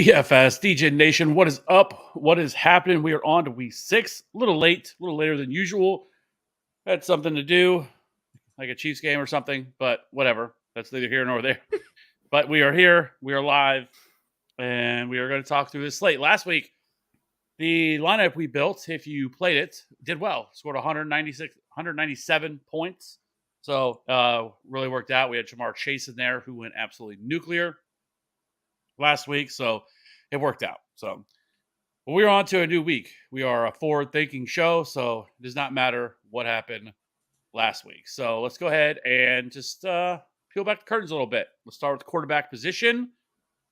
DFS, DJ Nation, what is up? What is happening? We are on to week 6. A little late, a little later than usual. Had something to do, like a Chiefs game or something, but whatever. That's neither here nor there. But we are here, we are live, and we are going to talk through this slate. Last week, the lineup we built, if you played it, did well. Scored 197 points. So really worked out. We had Jamar Chase in there who went absolutely nuclear last week, so it worked out. So we're on to a new week. We are a forward-thinking show, so it does not matter what happened last week. So let's go ahead and just peel back the curtains a little bit. Let's start with the quarterback position.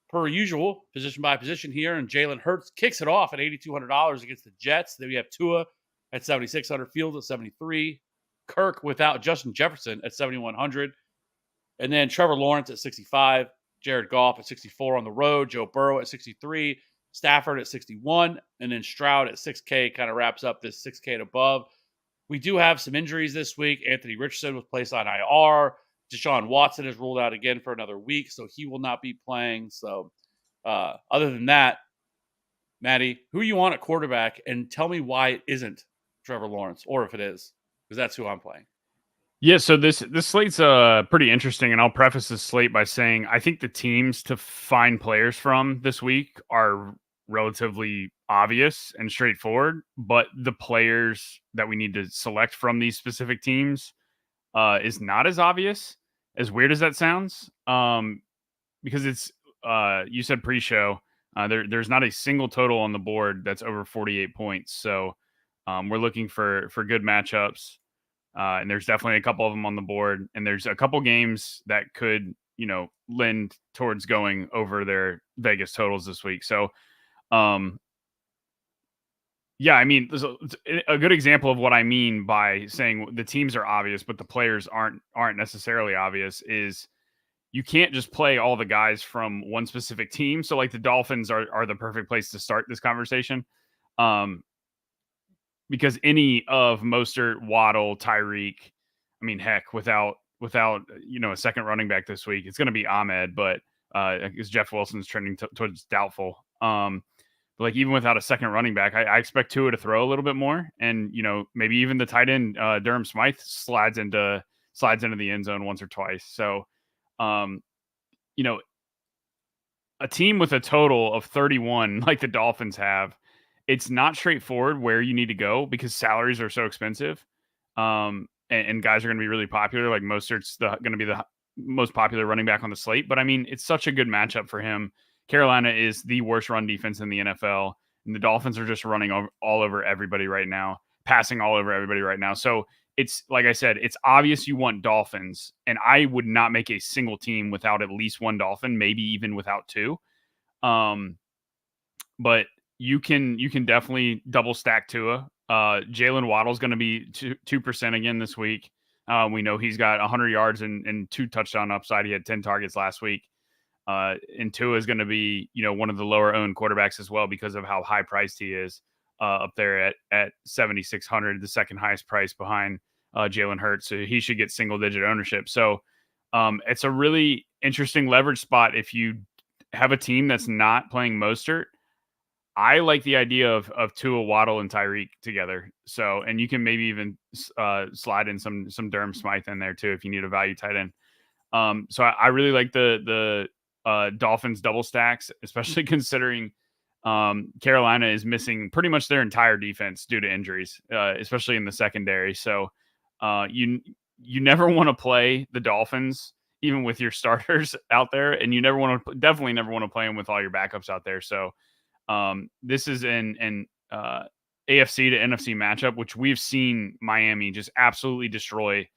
Per usual, position by position here, and Jalen Hurts kicks it off at $8,200 against the Jets. Then we have Tua at $7,600, Fields at $73, Kirk without Justin Jefferson at $7,100, and then Trevor Lawrence at $65, Jared Goff at $64 on the road, Joe Burrow at $63, Stafford at $61, and then Stroud at $6K kind of wraps up this $6K and above. We do have some injuries this week. Anthony Richardson was placed on IR. Deshaun Watson is ruled out again for another week, so he will not be playing. So other than that, Maddie, who you want at quarterback, and tell me why it isn't Trevor Lawrence, or if it is, because that's who I'm playing. Yeah, so this slate's pretty interesting, and I'll preface this slate by saying I think the teams to find players from this week are relatively obvious and straightforward, but the players that we need to select from these specific teams is not as obvious. As weird as that sounds, because it's you said pre-show, there's not a single total on the board that's over 48 points, so we're looking for good matchups. And there's definitely a couple of them on the board, and there's a couple games that could, lend towards going over their Vegas totals this week. So, yeah, I mean, a good example of what I mean by saying the teams are obvious, but the players aren't necessarily obvious is you can't just play all the guys from one specific team. So, like the Dolphins are the perfect place to start this conversation. Because any of Mostert, Waddle, Tyreek, I mean, heck, without a second running back this week, it's going to be Ahmed, but because Jeff Wilson's trending towards doubtful. But like even without a second running back, I expect Tua to throw a little bit more, and maybe even the tight end Durham Smythe slides into the end zone once or twice. So, a team with a total of 31 like the Dolphins have, it's not straightforward where you need to go because salaries are so expensive. And guys are going to be really popular. Like Mostert's going to be the most popular running back on the slate. But I mean, it's such a good matchup for him. Carolina is the worst run defense in the NFL. And the Dolphins are just running all over everybody right now, passing all over everybody right now. So it's, like I said, it's obvious you want Dolphins. And I would not make a single team without at least one Dolphin, maybe even without two. But you can definitely double stack Tua. Jalen Waddle's going to be 2% again this week. We know he's got 100 yards and 2 touchdown upside. He had 10 targets last week. And Tua is going to be, one of the lower owned quarterbacks as well because of how high priced he is up there at 7,600, the second highest price behind Jalen Hurts. So he should get single digit ownership. So it's a really interesting leverage spot if you have a team that's not playing Mostert. I like the idea of Tua, Waddle, and Tyreek together. So, and you can maybe even slide in some Durham Smythe in there too if you need a value tight end. So I really like the Dolphins double stacks, especially considering Carolina is missing pretty much their entire defense due to injuries, especially in the secondary. So you never want to play the Dolphins even with your starters out there, and you definitely never want to play them with all your backups out there. So. This is an AFC to NFC matchup, which we've seen Miami just absolutely destroy,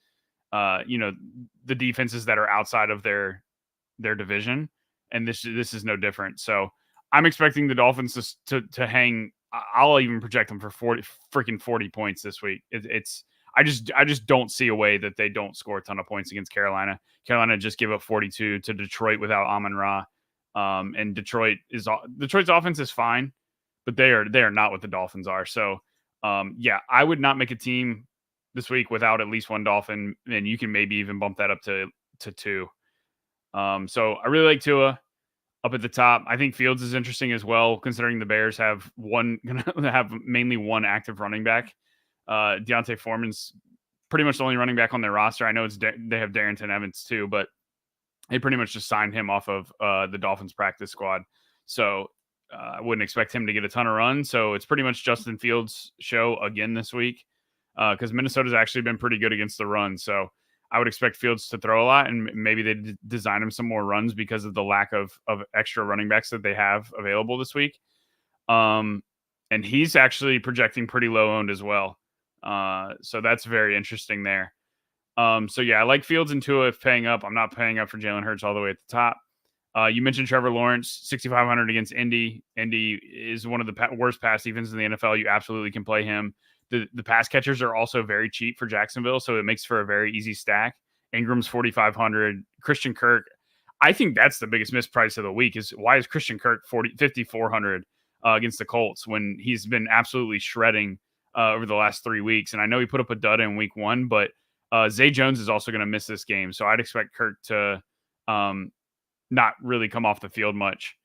the defenses that are outside of their division. And this is no different. So I'm expecting the Dolphins to hang. I'll even project them for 40 points this week. I just don't see a way that they don't score a ton of points against Carolina. Carolina just give up 42 to Detroit without Amon-Ra. And Detroit's offense is fine, but they are not what the Dolphins are. So, yeah, I would not make a team this week without at least one Dolphin, and you can maybe even bump that up to 2. So I really like Tua. up at the top. I think Fields is interesting as well, considering the Bears have gonna have mainly one active running back. Deontay Foreman's pretty much the only running back on their roster. I know they have Darrington Evans too, but they pretty much just signed him off of the Dolphins practice squad. So I wouldn't expect him to get a ton of runs. So it's pretty much Justin Fields' show again this week because Minnesota's actually been pretty good against the run. So I would expect Fields to throw a lot, and maybe they design him some more runs because of the lack of extra running backs that they have available this week. And he's actually projecting pretty low owned as well. So that's very interesting there. So yeah, I like Fields and Tua if paying up. I'm not paying up for Jalen Hurts all the way at the top. You mentioned Trevor Lawrence, 6,500 against Indy. Indy is one of the worst pass defenses in the NFL. You absolutely can play him. The pass catchers are also very cheap for Jacksonville, so it makes for a very easy stack. Ingram's 4,500. Christian Kirk, I think that's the biggest misprice of the week. Is why is Christian Kirk 5,400 against the Colts when he's been absolutely shredding over the last 3 weeks? And I know he put up a dud in week 1, but Zay Jones is also going to miss this game, so I'd expect Kirk to not really come off the field much.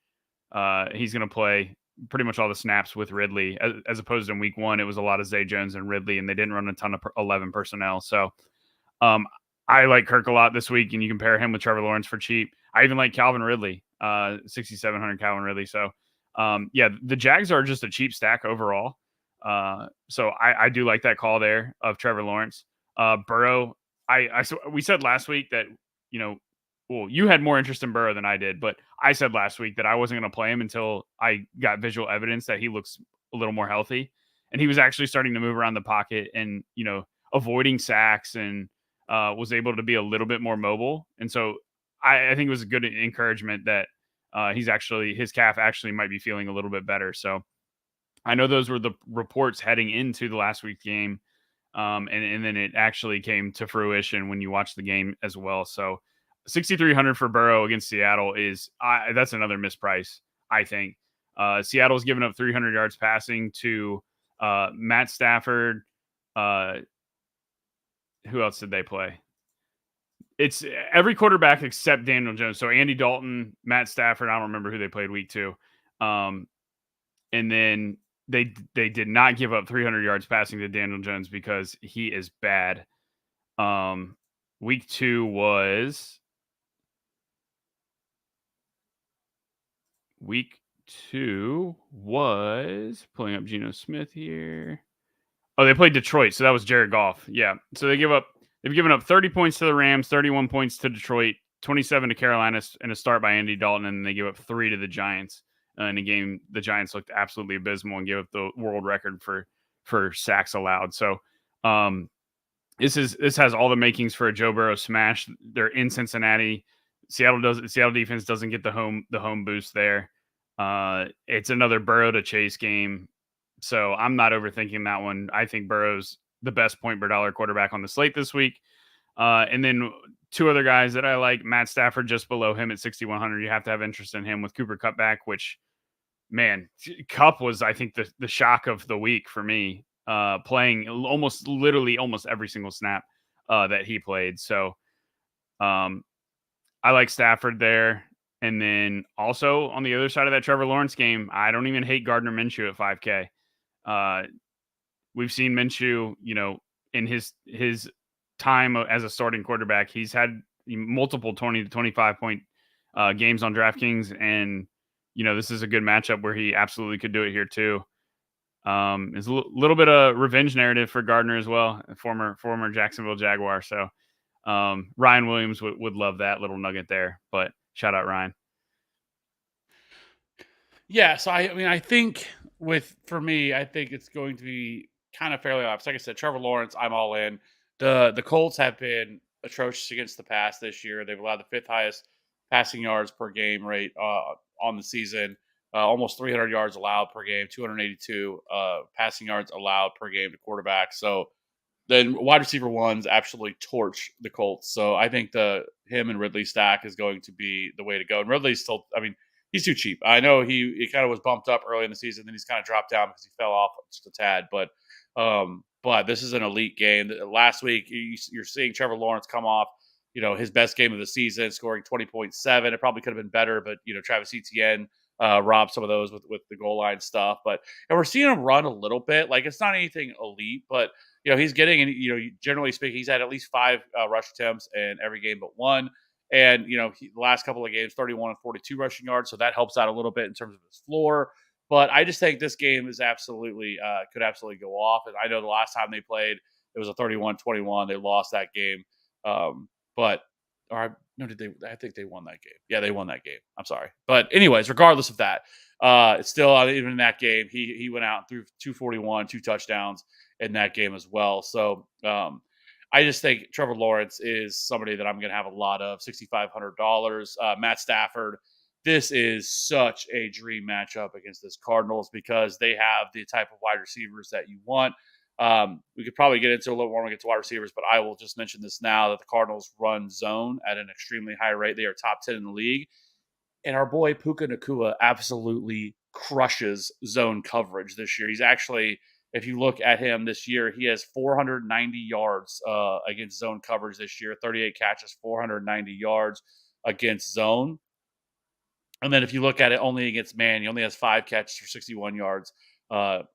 He's going to play pretty much all the snaps with Ridley, as opposed to in week 1, it was a lot of Zay Jones and Ridley, and they didn't run a ton of 11 personnel. So I like Kirk a lot this week, and you compare him with Trevor Lawrence for cheap. I even like Calvin Ridley, 6,700 Calvin Ridley. So yeah, the Jags are just a cheap stack overall. So I do like that call there of Trevor Lawrence. Burrow, we said last week that, well, you had more interest in Burrow than I did, but I said last week that I wasn't going to play him until I got visual evidence that he looks a little more healthy. And he was actually starting to move around the pocket and, avoiding sacks and was able to be a little bit more mobile. And so I think it was a good encouragement that his calf actually might be feeling a little bit better. So I know those were the reports heading into the last week's game. And then it actually came to fruition when you watch the game as well. So 6,300 for Burrow against Seattle that's another misprice, I think. Seattle's given up 300 yards passing to Matt Stafford. Who else did they play? It's every quarterback except Daniel Jones. So Andy Dalton, Matt Stafford. I don't remember who they played week 2. And then they did not give up 300 yards passing to Daniel Jones because he is bad. Week 2 was pulling up Geno Smith here. Oh, they played Detroit, so that was Jared Goff. Yeah, so they've given up 30 points to the Rams, 31 points to Detroit, 27 to Carolina, and a start by Andy Dalton, and they give up 3 to the Giants. In a game, the Giants looked absolutely abysmal and gave up the world record for sacks allowed. So this has all the makings for a Joe Burrow smash. They're in Cincinnati. Seattle defense doesn't get the home boost there. It's another Burrow to Chase game. So I'm not overthinking that one. I think Burrow's the best point per dollar quarterback on the slate this week. And then 2 other guys that I like, Matt Stafford just below him at 6,100. You have to have interest in him with Cooper Kupp back, which, man, Kupp was, I think, the shock of the week for me, playing almost every single snap that he played. So I like Stafford there. And then also on the other side of that Trevor Lawrence game, I don't even hate Gardner Minshew at 5K. We've seen Minshew, in his time as a starting quarterback, he's had multiple 20 to 25 point games on DraftKings, and this is a good matchup where he absolutely could do it here too. It's a little bit of revenge narrative for Gardner as well, former Jacksonville Jaguar. So Ryan Williams would love that little nugget there, but shout out Ryan. Yeah, so I think for me, I think it's going to be kind of fairly obvious. Like I said, Trevor Lawrence, I'm all in. The Colts have been atrocious against the pass this year. They've allowed the 5th highest passing yards per game rate on the season. Almost 300 yards allowed per game, 282 passing yards allowed per game to quarterback. So then wide receiver ones absolutely torch the Colts. So I think him and Ridley stack is going to be the way to go. And Ridley's still, he's too cheap. I know he kind of was bumped up early in the season, then he's kind of dropped down because he fell off just a tad. But this is an elite game. Last week, you're seeing Trevor Lawrence come off his best game of the season, scoring 20.7. It probably could have been better, but Travis Etienne robbed some of those with the goal line stuff. But and we're seeing him run a little bit. Like it's not anything elite, but he's getting, and generally speaking, he's had at least 5 rush attempts in every game but one. And the last couple of games, 31 and 42 rushing yards, so that helps out a little bit in terms of his floor. But I just think this game is absolutely could absolutely go off. And I know the last time they played, it was a 31-21. They lost that game. But or no, did they? I think they won that game. Yeah, they won that game. I'm sorry, but anyways, regardless of that, it's still even in that game. He went out and threw 241, 2 touchdowns in that game as well. So I just think Trevor Lawrence is somebody that I'm going to have a lot of. $6,500. Matt Stafford. This is such a dream matchup against this Cardinals because they have the type of wide receivers that you want. We could probably get into a little more when we get to wide receivers, but I will just mention this now that the Cardinals run zone at an extremely high rate. They are top 10 in the league. And our boy Puka Nacua absolutely crushes zone coverage this year. He's actually, if you look at him this year, he has 490 yards against zone coverage this year, 38 catches, 490 yards against zone. And then if you look at it only against man, he only has 5 catches for 61 yards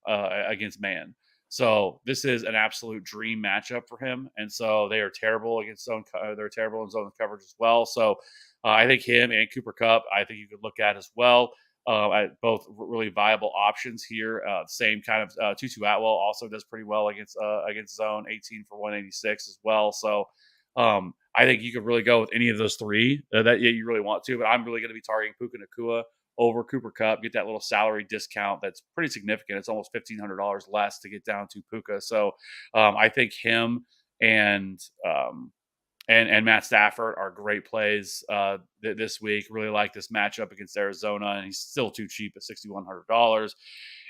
against man. So this is an absolute dream matchup for him. And so they are terrible against zone. They're terrible in zone coverage as well. So I think him and Cooper Kupp, I think you could look at as well. Both really viable options here. Same kind of Tutu Atwell also does pretty well against zone, 18 for 186 as well. So I think you could really go with any of those three that you really want to, but I'm really going to be targeting Puka Nacua over Cooper Kupp, get that little salary discount that's pretty significant. It's almost $1,500 less to get down to Puka. So I think him and Matt Stafford are great plays this week. Really like this matchup against Arizona, and he's still too cheap at $6,100.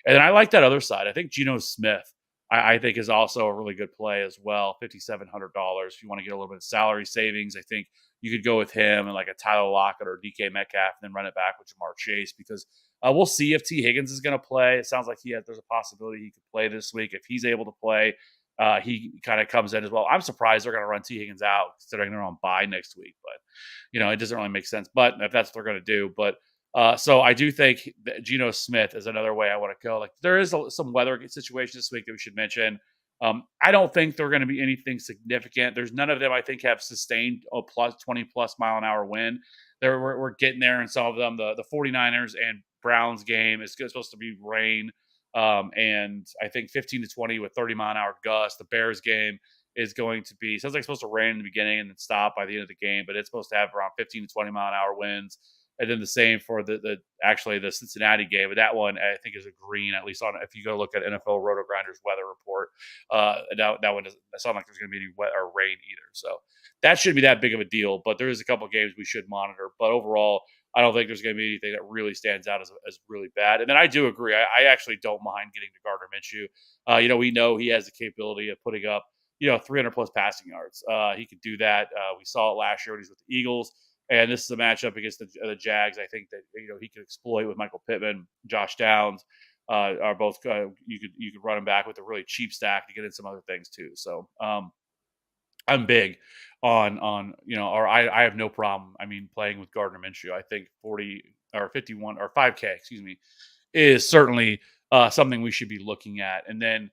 And then I like that other side. I think Geno Smith, I think, is also a really good play as well. $5,700. If you want to get a little bit of salary savings, I think you could go with him and like a Tyler Lockett or DK Metcalf, and then run it back with Jamar Chase because we'll see if T. Higgins is going to play. It sounds like there's a possibility he could play this week. If he's able to play, he kind of comes in as well. I'm surprised they're going to run T. Higgins out considering they're on bye next week, but it doesn't really make sense. But if that's what they're going to do, but so I do think that Geno Smith is another way I want to go. Like there is some weather situation this week that we should mention. I don't think they're going to be anything significant. There's none of them I think have sustained a plus 20 plus mile an hour wind. We're getting there in some of them. The 49ers and Browns game is supposed to be rain. And I think 15 to 20 with 30-mile-an-hour gusts. The Bears game is going to be, sounds like it's supposed to rain in the beginning and then stop by the end of the game, but it's supposed to have around 15 to 20-mile-an-hour winds. And then the same for the Cincinnati game, but that one I think is a green, at least on if you go look at NFL Roto Grinders weather report. That one doesn't sound like there's going to be any wet or rain either, so that shouldn't be that big of a deal. But there is a couple of games we should monitor. But overall, I don't think there's going to be anything that really stands out as really bad. And then I do agree. I actually don't mind getting to Gardner Minshew. We know he has the capability of putting up 300 plus passing yards. He could do that. We saw it last year when he was with the Eagles. And this is a matchup against the Jags. I think that he could exploit with Michael Pittman, Josh Downs are both. You could run him back with a really cheap stack to get in some other things too. So I'm big on or I have no problem. I mean, playing with Gardner Minshew. I think 40 or 51 or 5K, excuse me, is certainly something we should be looking at. And then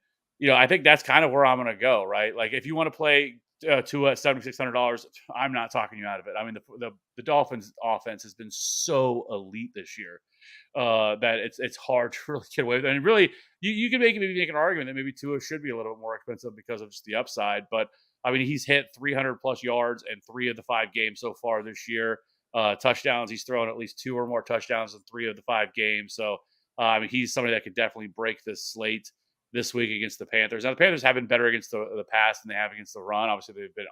I think that's kind of where I'm going to go. Right, like if you want to play Tua at $7,600, I'm not talking you out of it. I mean, the Dolphins' offense has been so elite this year that it's hard to really get away with it. And really, you can maybe make an argument that maybe Tua should be a little bit more expensive because of just the upside. But I mean, he's hit 300 plus yards in 3 of the 5 games so far this year. Touchdowns, he's thrown at least 2 or more touchdowns in 3 of the 5 games. So I mean, he's somebody that could definitely break this slate this week against the Panthers. Now, the Panthers have been better against the pass than they have against the run. Obviously, they've been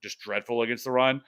just dreadful against the run.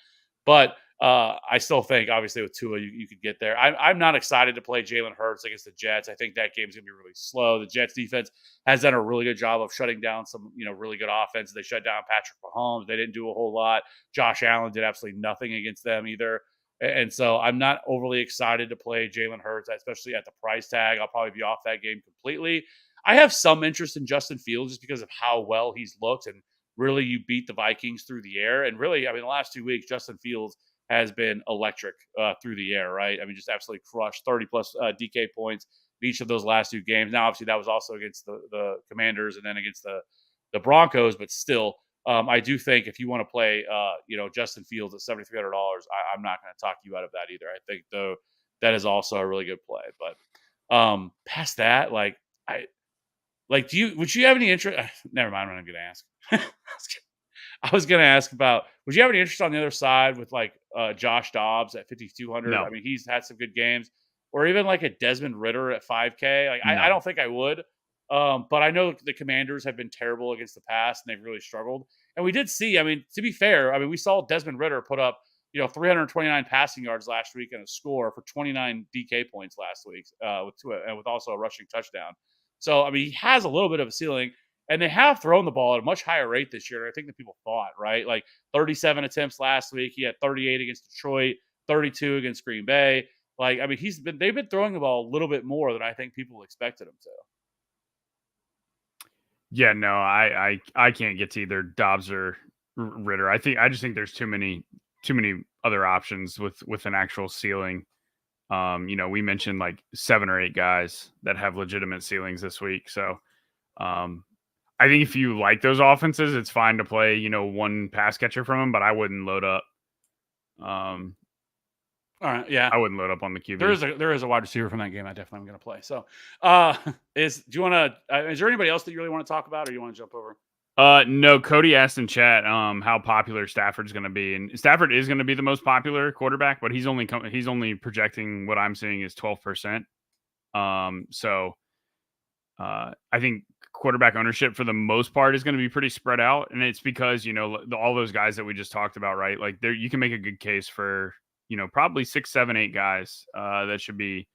But I still think, obviously, with Tua, you could get there. I'm not excited to play Jalen Hurts against the Jets. I think that game's going to be really slow. The Jets defense has done a really good job of shutting down some, really good offense. They shut down Patrick Mahomes. They didn't do a whole lot. Josh Allen did absolutely nothing against them either. And so I'm not overly excited to play Jalen Hurts, especially at the price tag. I'll probably be off that game completely. I have some interest in Justin Fields just because of how well he's looked and really you beat the Vikings through the air. And really, I mean, the last 2 weeks, Justin Fields has been electric through the air, right? I mean, just absolutely crushed 30 plus DK points in each of those last 2 games. Now, obviously, that was also against the Commanders and then against the Broncos, but still, I do think if you want to play, Justin Fields at $7,300, I'm not going to talk you out of that either. I think though that is also a really good play. But past that, would you have any interest? Never mind. I'm not going to ask. I was going to ask about, would you have any interest on the other side with Josh Dobbs at 5,200? No, I mean, he's had some good games, or even like a Desmond Ritter at 5K. I no. don't think I would. But I know the Commanders have been terrible against the pass and they've really struggled. And we did see, I mean, to be fair, I mean, we saw Desmond Ritter put up, 329 passing yards last week and a score for 29 DK points last week with also a rushing touchdown. So, I mean, he has a little bit of a ceiling. And they have thrown the ball at a much higher rate this year, I think, than people thought, right? Like 37 attempts last week. He had 38 against Detroit, 32 against Green Bay. I mean, they've been throwing the ball a little bit more than I think people expected him to. Yeah, no, I can't get to either Dobbs or Ritter. I just think there's too many other options with an actual ceiling. We mentioned like 7 or 8 guys that have legitimate ceilings this week. So I think if you like those offenses, it's fine to play, one pass catcher from them, but I wouldn't load up. All right, yeah, I wouldn't load up on the QB. there is a wide receiver from that game I definitely am going to play. So, is there anybody else that you really want to talk about, or you want to jump over? No, Cody asked in chat how popular Stafford's going to be, and Stafford is going to be the most popular quarterback, but he's only projecting what I'm seeing is 12%. So I think quarterback ownership for the most part is going to be pretty spread out, and it's because all those guys that we just talked about, right? Like there, you can make a good case for probably 6, 7, 8 guys that should be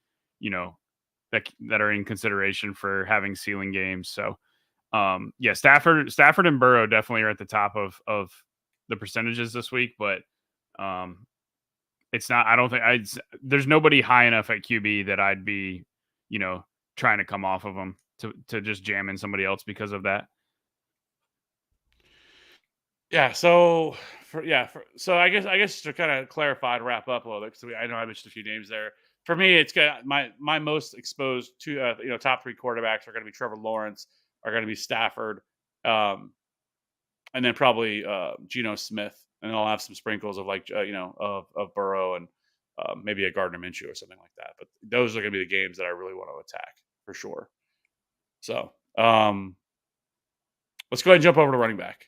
that are in consideration for having ceiling games. So yeah, Stafford and Burrow definitely are at the top of the percentages this week, but it's not. I don't think there's nobody high enough at QB that I'd be trying to come off of them to just jam in somebody else because of that. Yeah. So so I guess to kind of clarify to wrap up a little bit, because I know I mentioned a few names there. For me, it's got my most exposed to top 3 quarterbacks are going to be Trevor Lawrence, are going to be Stafford, and then probably Geno Smith, and I'll have some sprinkles of of Burrow and maybe a Gardner Minshew or something like that. But those are going to be the games that I really want to attack for sure. So let's go ahead and jump over to running back.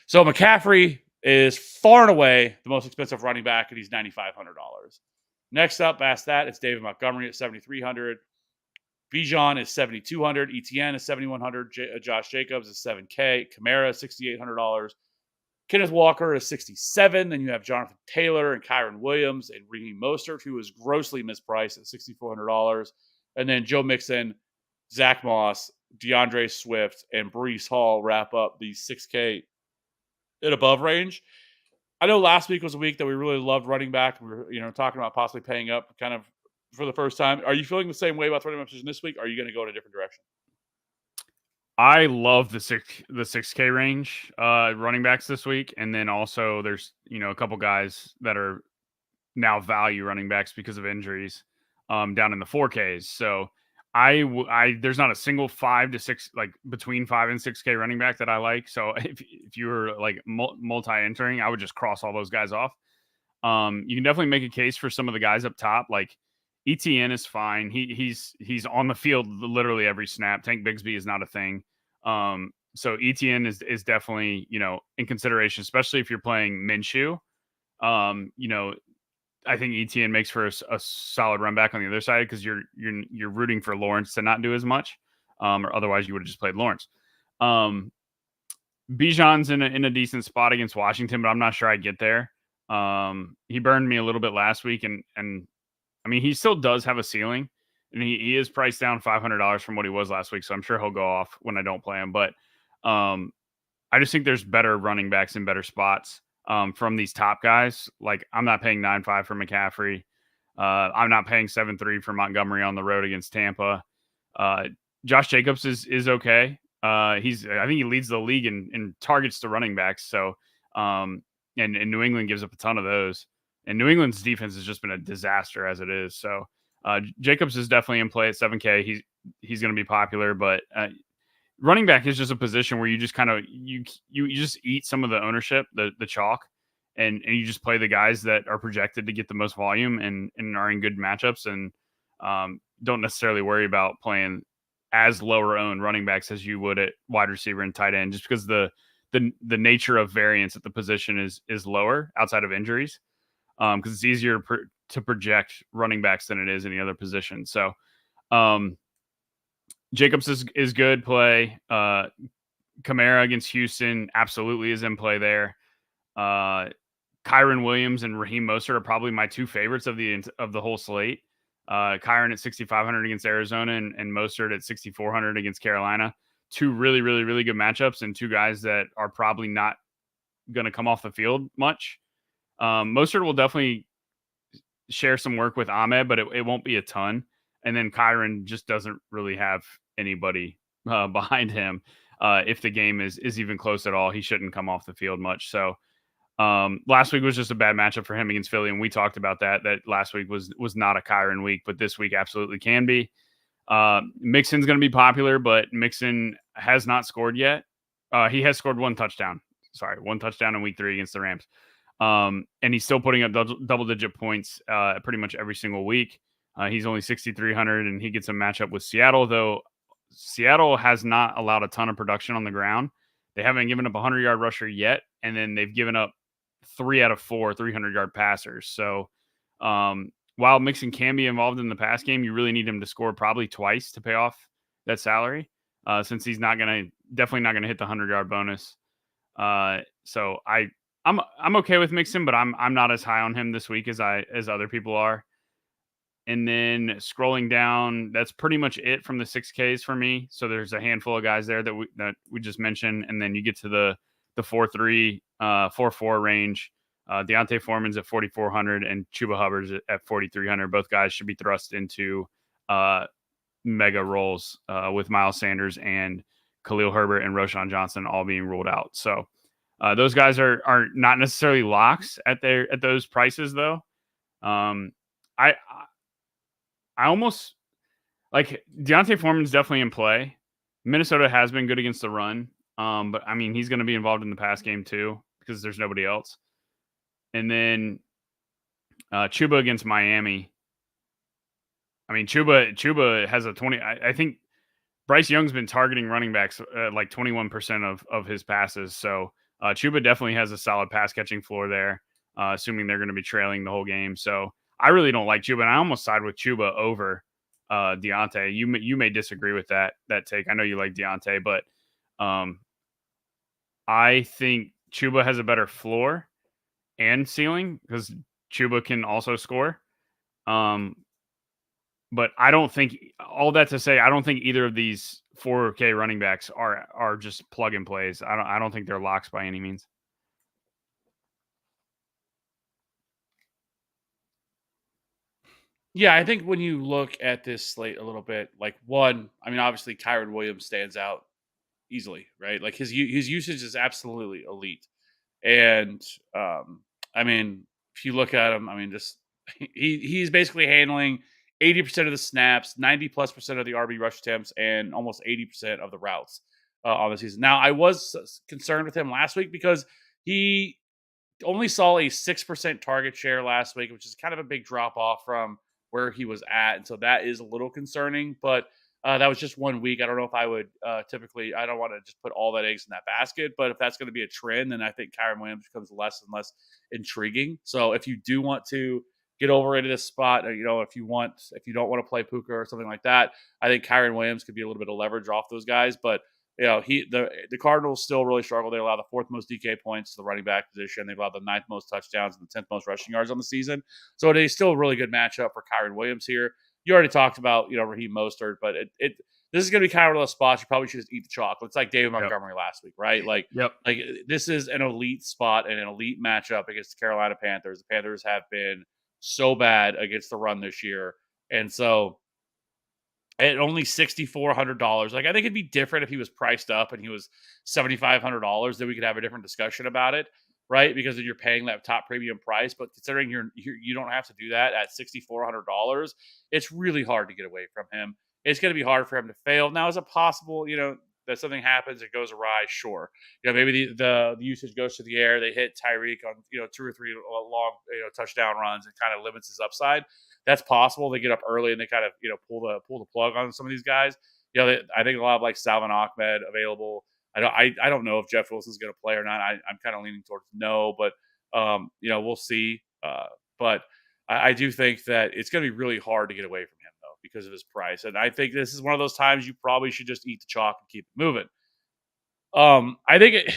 So McCaffrey is far and away the most expensive running back, and he's $9,500. Next up, past that, it's David Montgomery at $7,300. Bijan is $7,200. ETN is $7,100. Josh Jacobs is $7K. Kamara is $6,800. Kenneth Walker is $67,000. Then you have Jonathan Taylor and Kyron Williams and Raheem Mostert, who is grossly mispriced at $6,400. And then Joe Mixon, Zach Moss, DeAndre Swift, and Breece Hall wrap up the 6K and above range. I know last week was a week that we really loved running back. We were, talking about possibly paying up kind of for the first time. Are you feeling the same way about the running back position this week? Or are you going to go in a different direction? I love the 6K range running backs this week, and then also there's a couple guys that are now value running backs because of injuries down in the 4Ks. So I there's not a single 5 to 6 like between 5 and 6K running back that I like. So if you were like multi-entering, I would just cross all those guys off. You can definitely make a case for some of the guys up top, like ETN is fine. He's on the field literally every snap. Tank Bigsby is not a thing. So ETN is definitely in consideration, especially if you're playing Minshew. I think ETN makes for a solid run back on the other side because you're rooting for Lawrence to not do as much, or otherwise you would have just played Lawrence. Bijan's in a decent spot against Washington, but I'm not sure I get there. He burned me a little bit last week, and I mean he still does have a ceiling, and he is priced down $500 from what he was last week, so I'm sure he'll go off when I don't play him. But I just think there's better running backs in better spots. From these top guys. Like I'm not paying 9.5 for McCaffrey. I'm not paying 7.3 for Montgomery on the road against Tampa. Josh Jacobs is okay. I think he leads the league in targets to running backs. So, and New England gives up a ton of those. And New England's defense has just been a disaster as it is. So, Jacobs is definitely in play at 7K. He's going to be popular, but running back is just a position where you just kind of you just eat some of the ownership, the chalk, and you just play the guys that are projected to get the most volume and are in good matchups and don't necessarily worry about playing as lower owned running backs as you would at wide receiver and tight end, just because the nature of variance at the position is lower outside of injuries, because it's easier to project running backs than it is any other position. So Jacobs is good play. Kamara against Houston absolutely is in play there. Kyron Williams and Raheem Mostert are probably my two favorites of the whole slate. Kyron at 6,500 against Arizona and Mostert at 6,400 against Carolina. Two really, really, really good matchups and two guys that are probably not going to come off the field much. Mostert will definitely share some work with Ahmed, but it won't be a ton. And then Kyron just doesn't really have anybody behind him. If the game is even close at all, he shouldn't come off the field much. So last week was just a bad matchup for him against Philly, and we talked about that last week was not a Kyron week, but this week absolutely can be. Mixon's going to be popular, but Mixon has not scored yet. He has scored one touchdown in week 3 against the Rams. And he's still putting up double-digit points pretty much every single week. He's only 6,300, and he gets a matchup with Seattle, though Seattle has not allowed a ton of production on the ground. They haven't given up a 100-yard rusher yet, and then they've given up 3 out of 4 300-yard passers. So while Mixon can be involved in the pass game, you really need him to score probably twice to pay off that salary, since he's definitely not gonna hit the 100-yard bonus. So I'm okay with Mixon, but I'm not as high on him this week as other people are. And then scrolling down, that's pretty much it from the 6Ks for me. So there's a handful of guys there that we just mentioned, and then you get to the 4-3, 4-4 range. Deontay Foreman's at 4,400 and Chuba Hubbard's at 4,300. Both guys should be thrust into mega roles with Miles Sanders and Khalil Herbert and Roshan Johnson all being ruled out. So those guys are not necessarily locks at those prices though. I almost like Deontay Foreman's definitely in play. Minnesota has been good against the run. But I mean, he's going to be involved in the pass game too because there's nobody else. And then Chuba against Miami. I mean, Chuba has a 20. I think Bryce Young's been targeting running backs like 21% of his passes. So Chuba definitely has a solid pass catching floor there, assuming they're going to be trailing the whole game. So I really don't like Chuba, and I almost side with Chuba over Deontay. You may disagree with that take. I know you like Deontay, but I think Chuba has a better floor and ceiling because Chuba can also score. But I don't think all that to say, I don't think either of these 4K running backs are just plug and plays. I don't think they're locks by any means. Yeah, I think when you look at this slate a little bit, like one, I mean, obviously Kyron Williams stands out easily, right? Like his usage is absolutely elite, and I mean, if you look at him, I mean, just he's basically handling 80% of the snaps, 90+% of the RB rush attempts, and almost 80% of the routes on the season. Now, I was concerned with him last week because he only saw a 6% target share last week, which is kind of a big drop off from where he was at. And so that is a little concerning, but that was just 1 week. I don't know if I would typically, I don't want to just put all that eggs in that basket, but if that's going to be a trend, then I think Kyron Williams becomes less and less intriguing. So if you do want to get over into this spot, you know, if you don't want to play Puka or something like that, I think Kyron Williams could be a little bit of leverage off those guys. But you know, the Cardinals still really struggle. They allow the 4th most DK points to the running back position. They allow the 9th most touchdowns and the 10th most rushing yards on the season. So it is still a really good matchup for Kyron Williams here. You already talked about, you know, Raheem Mostert, but this is going to be kind of one of those spots you probably should just eat the chocolate. It's like David Montgomery last week, right? Like, like this is an elite spot and an elite matchup against the Carolina Panthers. The Panthers have been so bad against the run this year, and so at only $6,400. Like, I think it'd be different if he was priced up and he was $7,500. Then we could have a different discussion about it, right? Because then you're paying that top premium price. But considering you don't have to do that at $6,400, it's really hard to get away from him. It's going to be hard for him to fail. Now, is it possible, that something happens, it goes awry? Sure. Maybe the usage goes to the air. They hit Tyreek on two or three long touchdown runs. It kind of limits his upside. That's possible. They get up early and they kind of pull the plug on some of these guys. I think a lot of like Salvin Ahmed available. I don't know if Jeff Wilson's going to play or not. I'm kind of leaning towards no, but we'll see. But I do think that it's going to be really hard to get away from him though because of his price. And I think this is one of those times you probably should just eat the chalk and keep it moving. I think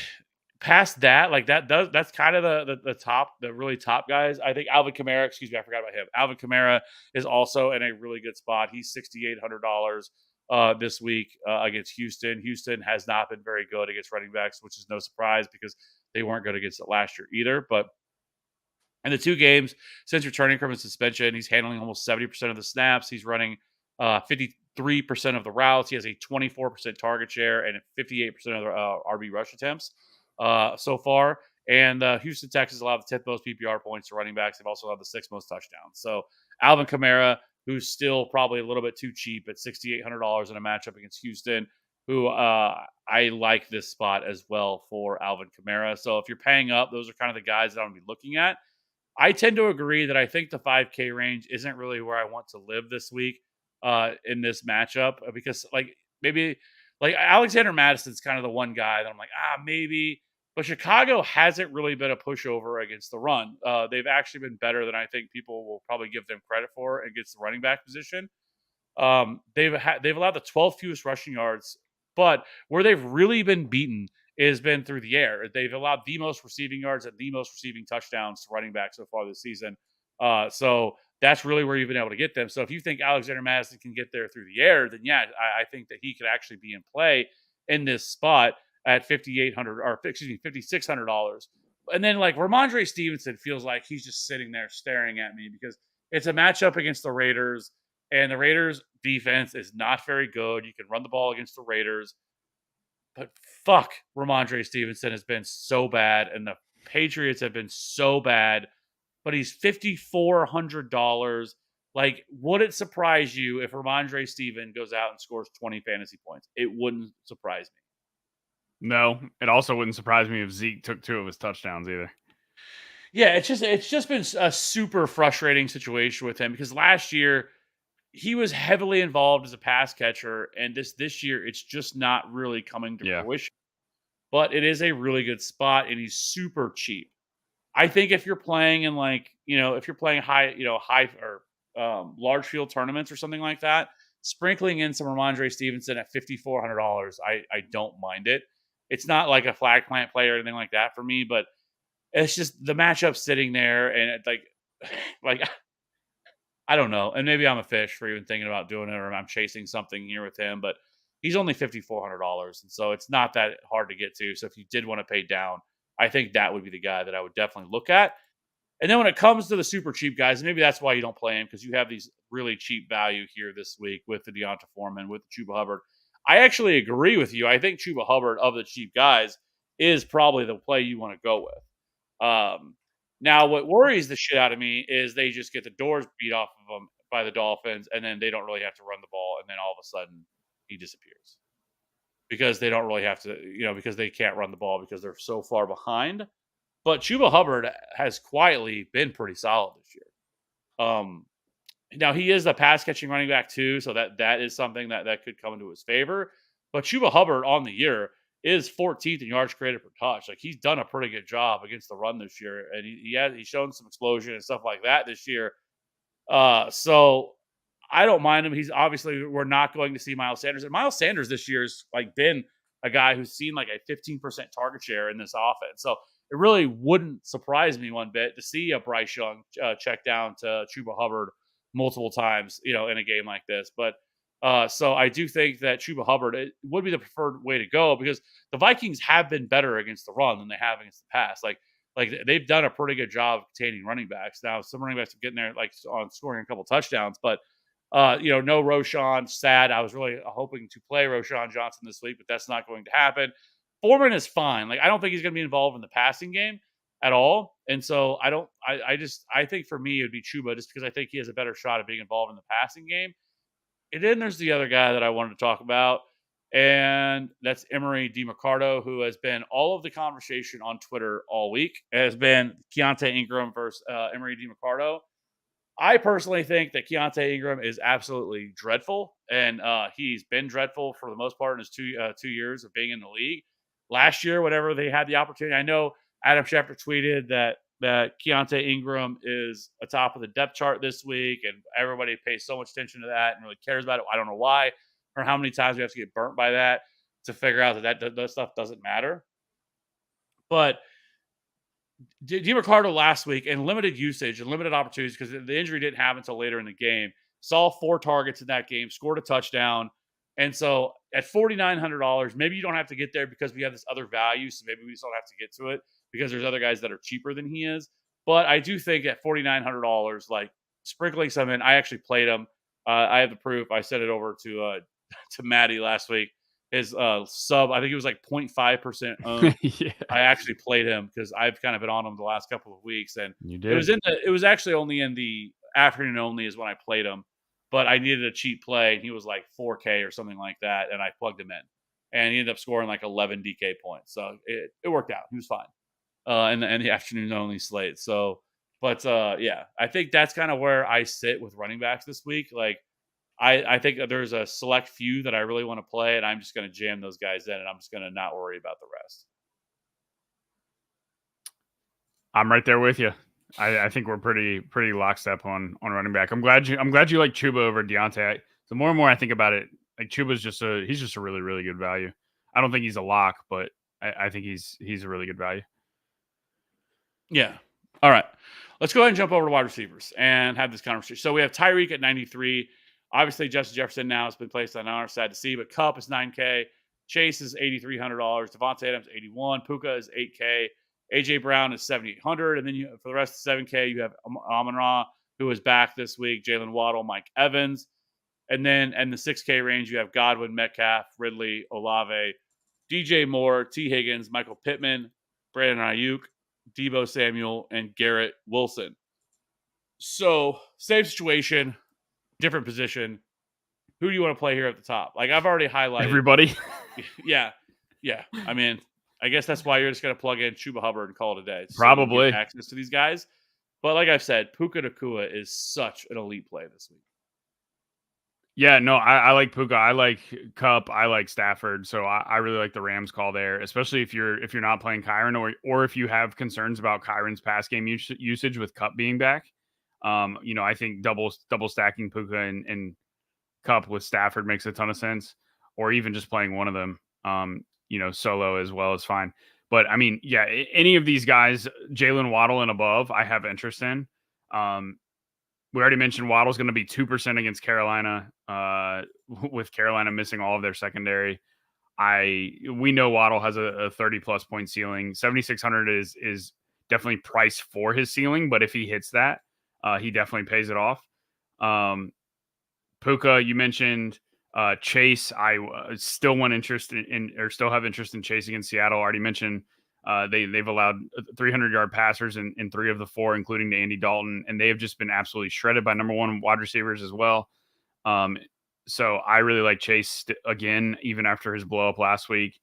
past that, like that's kind of the really top guys. I think Alvin Kamara, excuse me, I forgot about him. Alvin Kamara is also in a really good spot. He's $6,800 this week against Houston. Houston has not been very good against running backs, which is no surprise because they weren't good against it last year either. But in the two games since returning from his suspension, he's handling almost 70% of the snaps. He's running 53% of the routes. He has a 24% target share and 58% of the RB rush attempts so far. And Houston Texans allowed the 10th most PPR points to running backs. They've also allowed the 6th most touchdowns. So Alvin Kamara, who's still probably a little bit too cheap at $6,800 in a matchup against Houston, who I like this spot as well for Alvin Kamara. So if you're paying up, those are kind of the guys that I'm going to be looking at. I tend to agree that I think the 5K range isn't really where I want to live this week in this matchup because maybe like Alexander Madison's kind of the one guy that I'm like, maybe. But Chicago hasn't really been a pushover against the run. They've actually been better than I think people will probably give them credit for against the running back position. They've allowed the 12th fewest rushing yards, but where they've really been beaten has been through the air. They've allowed the most receiving yards and the most receiving touchdowns to running back so far this season. So that's really where you've been able to get them. So if you think Alexander Madison can get there through the air, then yeah, I think that he could actually be in play in this spot at $5,600. And then like Ramondre Stevenson feels like he's just sitting there staring at me because it's a matchup against the Raiders. And the Raiders defense is not very good. You can run the ball against the Raiders. But fuck, Ramondre Stevenson has been so bad. And the Patriots have been so bad. But he's $5,400. Like, would it surprise you if Ramondre Stevenson goes out and scores 20 fantasy points? It wouldn't surprise me. No, it also wouldn't surprise me if Zeke took 2 of his touchdowns either. Yeah, it's just been a super frustrating situation with him because last year he was heavily involved as a pass catcher, and this year it's just not really coming to fruition. But it is a really good spot, and he's super cheap. I think if you're playing in if you're playing high or large field tournaments or something like that, sprinkling in some Ramondre Stevenson at $5,400, I don't mind it. It's not like a flag plant play or anything like that for me, but it's just the matchup sitting there, and it, like I don't know. And maybe I'm a fish for even thinking about doing it, or I'm chasing something here with him, but he's only $5,400. And so it's not that hard to get to. So if you did want to pay down, I think that would be the guy that I would definitely look at. And then when it comes to the super cheap guys, maybe that's why you don't play him because you have these really cheap value here this week with the Deonta Foreman, with the Chuba Hubbard. I actually agree with you. I think Chuba Hubbard of the cheap guys is probably the play you want to go with. Now, what worries the shit out of me is they just get the doors beat off of them by the Dolphins, and then they don't really have to run the ball, and then all of a sudden he disappears because they don't really have to, because they can't run the ball because they're so far behind. But Chuba Hubbard has quietly been pretty solid this year. Now he is a pass catching running back too, so that is something that could come into his favor. But Chuba Hubbard on the year is 14th in yards created per touch. Like he's done a pretty good job against the run this year, and he's shown some explosion and stuff like that this year. So I don't mind him. He's obviously we're not going to see Miles Sanders, and Miles Sanders this year has been a guy who's seen like a 15% target share in this offense. So it really wouldn't surprise me one bit to see a Bryce Young check down to Chuba Hubbard multiple times, in a game like this. But so I do think that Chuba Hubbard would be the preferred way to go because the Vikings have been better against the run than they have against the pass. Like they've done a pretty good job of containing running backs. Now some running backs are getting there on scoring a couple touchdowns, but No Roshan. Sad. I was really hoping to play Roshan Johnson this week, but that's not going to happen. Foreman is fine. Like, I don't think he's going to be involved in the passing game at all. And so I think for me, it would be Chuba just because I think he has a better shot at being involved in the passing game. And then there's the other guy that I wanted to talk about, and that's Emery DeMarcado, who has been all of the conversation on Twitter all week. It has been Keontae Ingram versus Emery DeMarcado. I personally think that Keontae Ingram is absolutely dreadful, and he's been dreadful for the most part in his 2 years of being in the league. Last year, whenever they had the opportunity, I know Adam Schefter tweeted that Keontae Ingram is atop of the depth chart this week, and everybody pays so much attention to that and really cares about it. I don't know why or how many times we have to get burnt by that to figure out that stuff doesn't matter. But DeMarcado last week in limited usage and limited opportunities because the injury didn't happen until later in the game. Saw 4 targets in that game, scored a touchdown. And so at $4,900, maybe you don't have to get there because we have this other value. So maybe we just don't have to get to it because there's other guys that are cheaper than he is. But I do think at $4,900, like sprinkling some in, I actually played him. I have the proof. I sent it over to Maddie last week. His sub, I think it was like 0.5% owned. Yeah. I actually played him because I've kind of been on him the last couple of weeks, and You did. it was actually only in the afternoon only is when I played him, but I needed a cheap play, and he was like 4K or something like that, and I plugged him in, and he ended up scoring like 11 DK points, so it worked out. He was fine in the afternoon only slate. So, but yeah, I think that's kind of where I sit with running backs this week. Like, I think that there's a select few that I really want to play, and I'm just going to jam those guys in, and I'm just going to not worry about the rest. I'm right there with you. I think we're pretty lockstep on running back. I'm glad you like Chuba over Deontay. The more and more I think about it, like Chuba's just a really, really good value. I don't think he's a lock, but I think he's a really good value. Yeah. All right. Let's go ahead and jump over to wide receivers and have this conversation. So we have Tyreek at 93. Obviously, Justin Jefferson now has been placed on our side to see, but Kupp is 9K. Chase is $8,300. Devontae Adams 81. Puka is 8K. AJ Brown is 7,800. And then for the rest of 7K, you have Amon-Ra, who is back this week, Jalen Waddle, Mike Evans. And then in the 6K range, you have Godwin, Metcalf, Ridley, Olave, DJ Moore, T. Higgins, Michael Pittman, Brandon Ayuk, Deebo Samuel, and Garrett Wilson. So, same situation, different position. Who do you want to play here at the top? Like, I've already highlighted everybody. Yeah. I mean, I guess that's why you're just going to plug in Chuba Hubbard and call it a day. Probably. So access to these guys. But like I've said, Puka Nacua is such an elite play this week. Yeah, no, I like Puka. I like Kupp. I like Stafford. So I really like the Rams call there, especially if you're not playing Kyron or if you have concerns about Kyron's pass game usage with Kupp being back. I think double stacking Puka and Kupp with Stafford makes a ton of sense, or even just playing one of them, solo as well is fine. But I mean, yeah, any of these guys, Jalen Waddle and above, I have interest in. We already mentioned Waddle's going to be 2% against Carolina, with Carolina missing all of their secondary. We know Waddle has a 30+ point ceiling. 7,600 is definitely priced for his ceiling, but if he hits that, he definitely pays it off. Puka, you mentioned Chase. I still want interest still have interest in Chase against Seattle. Already mentioned they've allowed 300-yard passers in 3 of the 4, including to Andy Dalton, and they have just been absolutely shredded by number 1 wide receivers as well. So I really like Chase again, even after his blow up last week.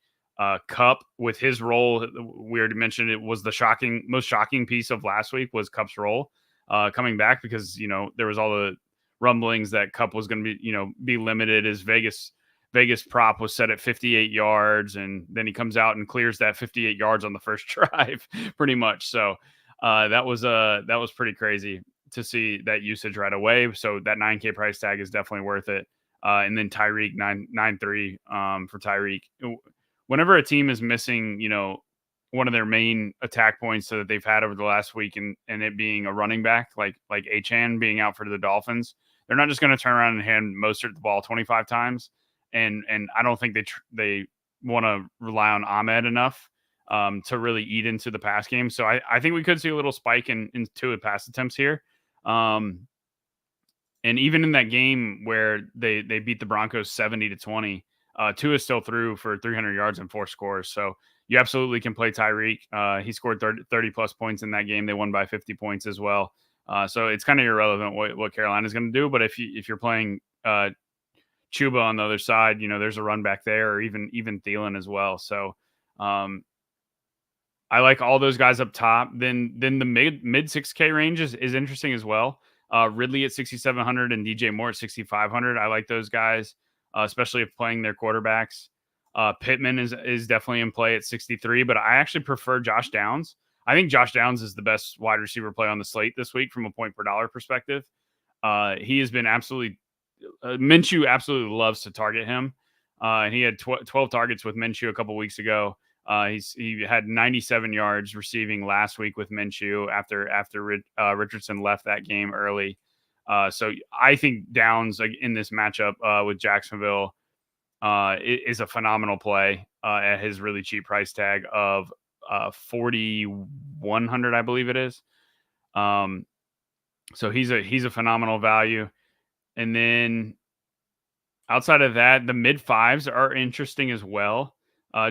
Kupp with his role, we already mentioned it was the most shocking piece of last week was Kupp's role coming back because there was all the rumblings that Kupp was going to be limited. His Vegas prop was set at 58 yards, and then he comes out and clears that 58 yards on the first drive, pretty much. So that was pretty crazy to see that usage right away. So that 9K price tag is definitely worth it. And then Tyreek 9.3 for Tyreek. Whenever a team is missing, one of their main attack points that they've had over the last week, and it being a running back like Achane being out for the Dolphins, they're not just going to turn around and hand Mostert the ball 25 times. And I don't think they want to rely on Ahmed enough to really eat into the pass game. So I think we could see a little spike in 2 pass attempts here. And even in that game where they beat the Broncos 70-20, Tua still threw for 300 yards and 4 scores. So you absolutely can play Tyreek. He scored 30 plus points in that game. They won by 50 points as well. So it's kind of irrelevant what Carolina's going to do. But if you're playing Chuba on the other side, there's a run back there, or even Thielen as well. So um, I like all those guys up top. Then the mid 6K range is interesting as well. Ridley at 6,700 and DJ Moore at 6,500. I like those guys, especially if playing their quarterbacks. Pittman is definitely in play at 63, but I actually prefer Josh Downs. I think Josh Downs is the best wide receiver play on the slate this week from a point per dollar perspective. He has been absolutely Minshew absolutely loves to target him. He had 12 targets with Minshew a couple weeks ago. He had 97 yards receiving last week with Minshew after Richardson left that game early. So I think Downs in this matchup with Jacksonville is a phenomenal play at his really cheap price tag of 4,100, I believe it is. So he's a phenomenal value. And then outside of that, the mid fives are interesting as well.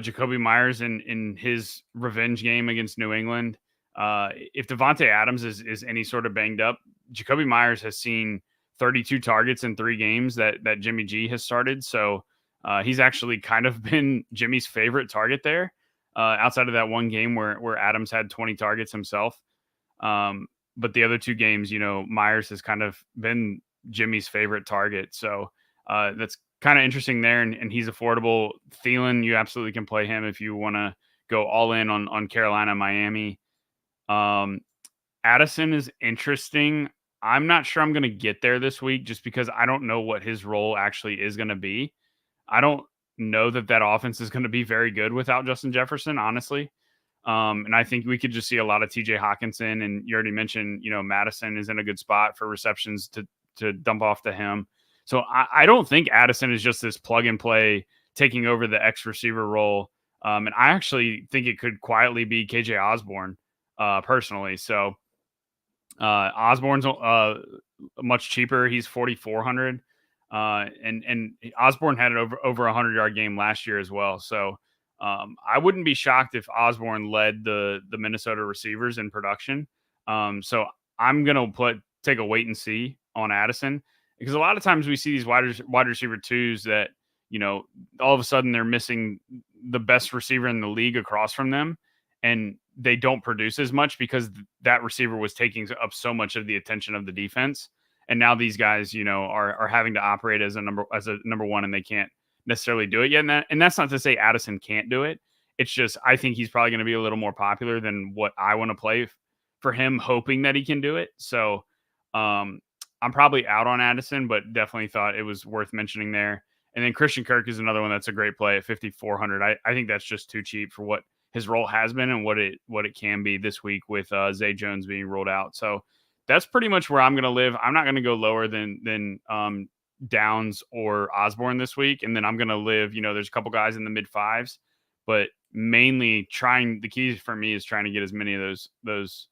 Jacoby Myers in his revenge game against New England. If Devontae Adams is any sort of banged up, Jacoby Myers has seen 32 targets in 3 games that Jimmy G has started. So he's actually kind of been Jimmy's favorite target there. Outside of that one game where Adams had 20 targets himself. But the other 2 games, Myers has kind of been Jimmy's favorite target. So that's kind of interesting there. And he's affordable. Thielen, you absolutely can play him if you want to go all in on Carolina, Miami. Addison is interesting. I'm not sure I'm going to get there this week just because I don't know what his role actually is going to be. I don't know that offense is going to be very good without Justin Jefferson, honestly. And I think we could just see a lot of TJ Hawkinson. And you already mentioned, Madison is in a good spot for receptions to dump off to him. So I don't think Addison is just this plug and play taking over the X receiver role. And I actually think it could quietly be KJ Osborne personally. So Osborne's much cheaper. He's 4,400. And Osborne had an over 100-yard game last year as well. So I wouldn't be shocked if Osborne led the Minnesota receivers in production. So I'm gonna take a wait and see on Addison, because a lot of times we see these wide receiver twos that all of a sudden they're missing the best receiver in the league across from them, and they don't produce as much because that receiver was taking up so much of the attention of the defense. And now these guys, are having to operate as a number one, and they can't necessarily do it yet. And that's not to say Addison can't do it. It's just I think he's probably going to be a little more popular than what I want to play for him, hoping that he can do it. So I'm probably out on Addison, but definitely thought it was worth mentioning there. And then Christian Kirk is another one that's a great play at 5,400. I think that's just too cheap for what his role has been and what it can be this week with Zay Jones being rolled out. So that's pretty much where I'm going to live. I'm not going to go lower than Downs or Osborne this week. And then I'm going to live, there's a couple guys in the mid fives, but mainly the key for me is trying to get as many of those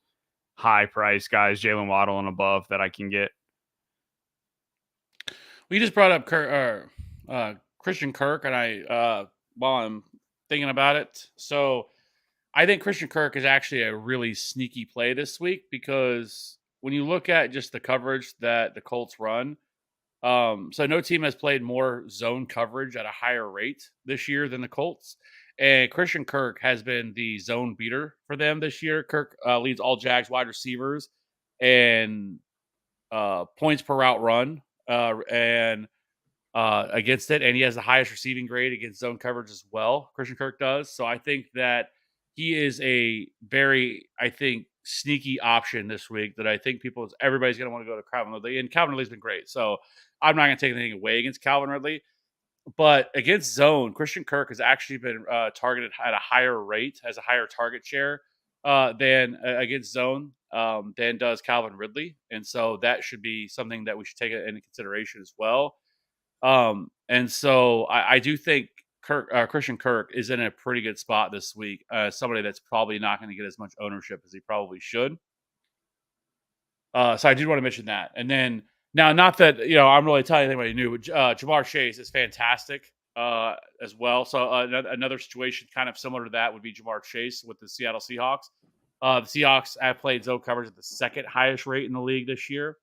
high price guys, Jalen Waddle and above, that I can get. We just brought up Christian Kirk, and I while I'm thinking about it. So I think Christian Kirk is actually a really sneaky play this week, because when you look at just the coverage that the Colts run, so no team has played more zone coverage at a higher rate this year than the Colts. And Christian Kirk has been the zone beater for them this year. Kirk leads all Jags wide receivers and points per route run and against it. And he has the highest receiving grade against zone coverage as well. Christian Kirk does. So I think that he is a very, sneaky option this week that I think everybody's going to want to go to Calvin Ridley. And Calvin Ridley's been great. So I'm not going to take anything away against Calvin Ridley. But against zone, Christian Kirk has actually been targeted at a higher rate, has a higher target share than against zone than does Calvin Ridley. And so that should be something that we should take into consideration as well. And so I do think Christian Kirk is in a pretty good spot this week. Somebody that's probably not going to get as much ownership as he probably should. So I did want to mention that. And then Now, not that I'm really telling anybody new, but Jamar Chase is fantastic as well. So another situation kind of similar to that would be Jamar Chase with the Seattle Seahawks. The Seahawks have played zone coverage at the second highest rate in the league this year.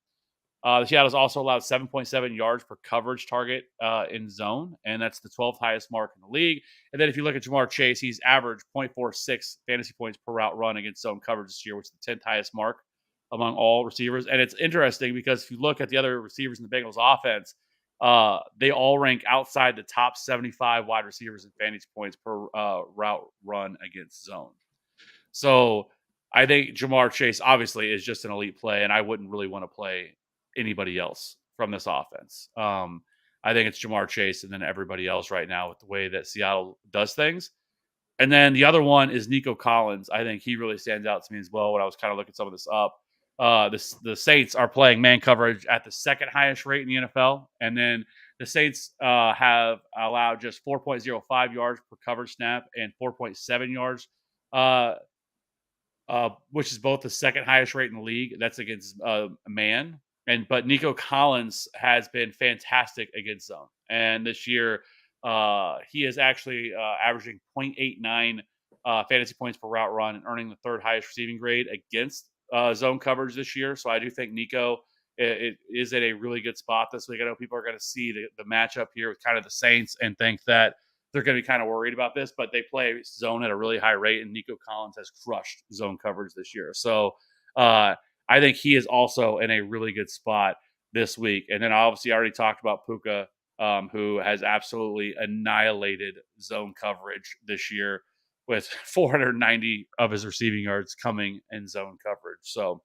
The Seattle's also allowed 7.7 yards per coverage target in zone, and that's the 12th highest mark in the league. And then if you look at Jamar Chase, he's averaged 0.46 fantasy points per route run against zone coverage this year, which is the 10th highest mark among all receivers. And it's interesting because if you look at the other receivers in the Bengals offense, they all rank outside the top 75 wide receivers in fantasy points per route run against zone. So I think Jamar Chase obviously is just an elite play, and I wouldn't really want to play anybody else from this offense. I think it's Jamar Chase and then everybody else right now with the way that Seattle does things. And then the other one is Nico Collins. I think he really stands out to me as well when I was kind of looking some of this up. The Saints are playing man coverage at the second highest rate in the NFL. And then the Saints have allowed just 4.05 yards per coverage snap and 4.7 yards uh, which is both the second highest rate in the league. That's against man. But Nico Collins has been fantastic against zone. And this year, he is actually averaging 0.89 fantasy points per route run and earning the third highest receiving grade against zone coverage this year. So I do think Nico it is at a really good spot this week. I know people are going to see the matchup here with kind of the Saints and think that they're going to be kind of worried about this, but they play zone at a really high rate, and Nico Collins has crushed zone coverage this year. So I think he is also in a really good spot this week. And then obviously I already talked about Puka, who has absolutely annihilated zone coverage this year with 490 of his receiving yards coming in zone coverage. So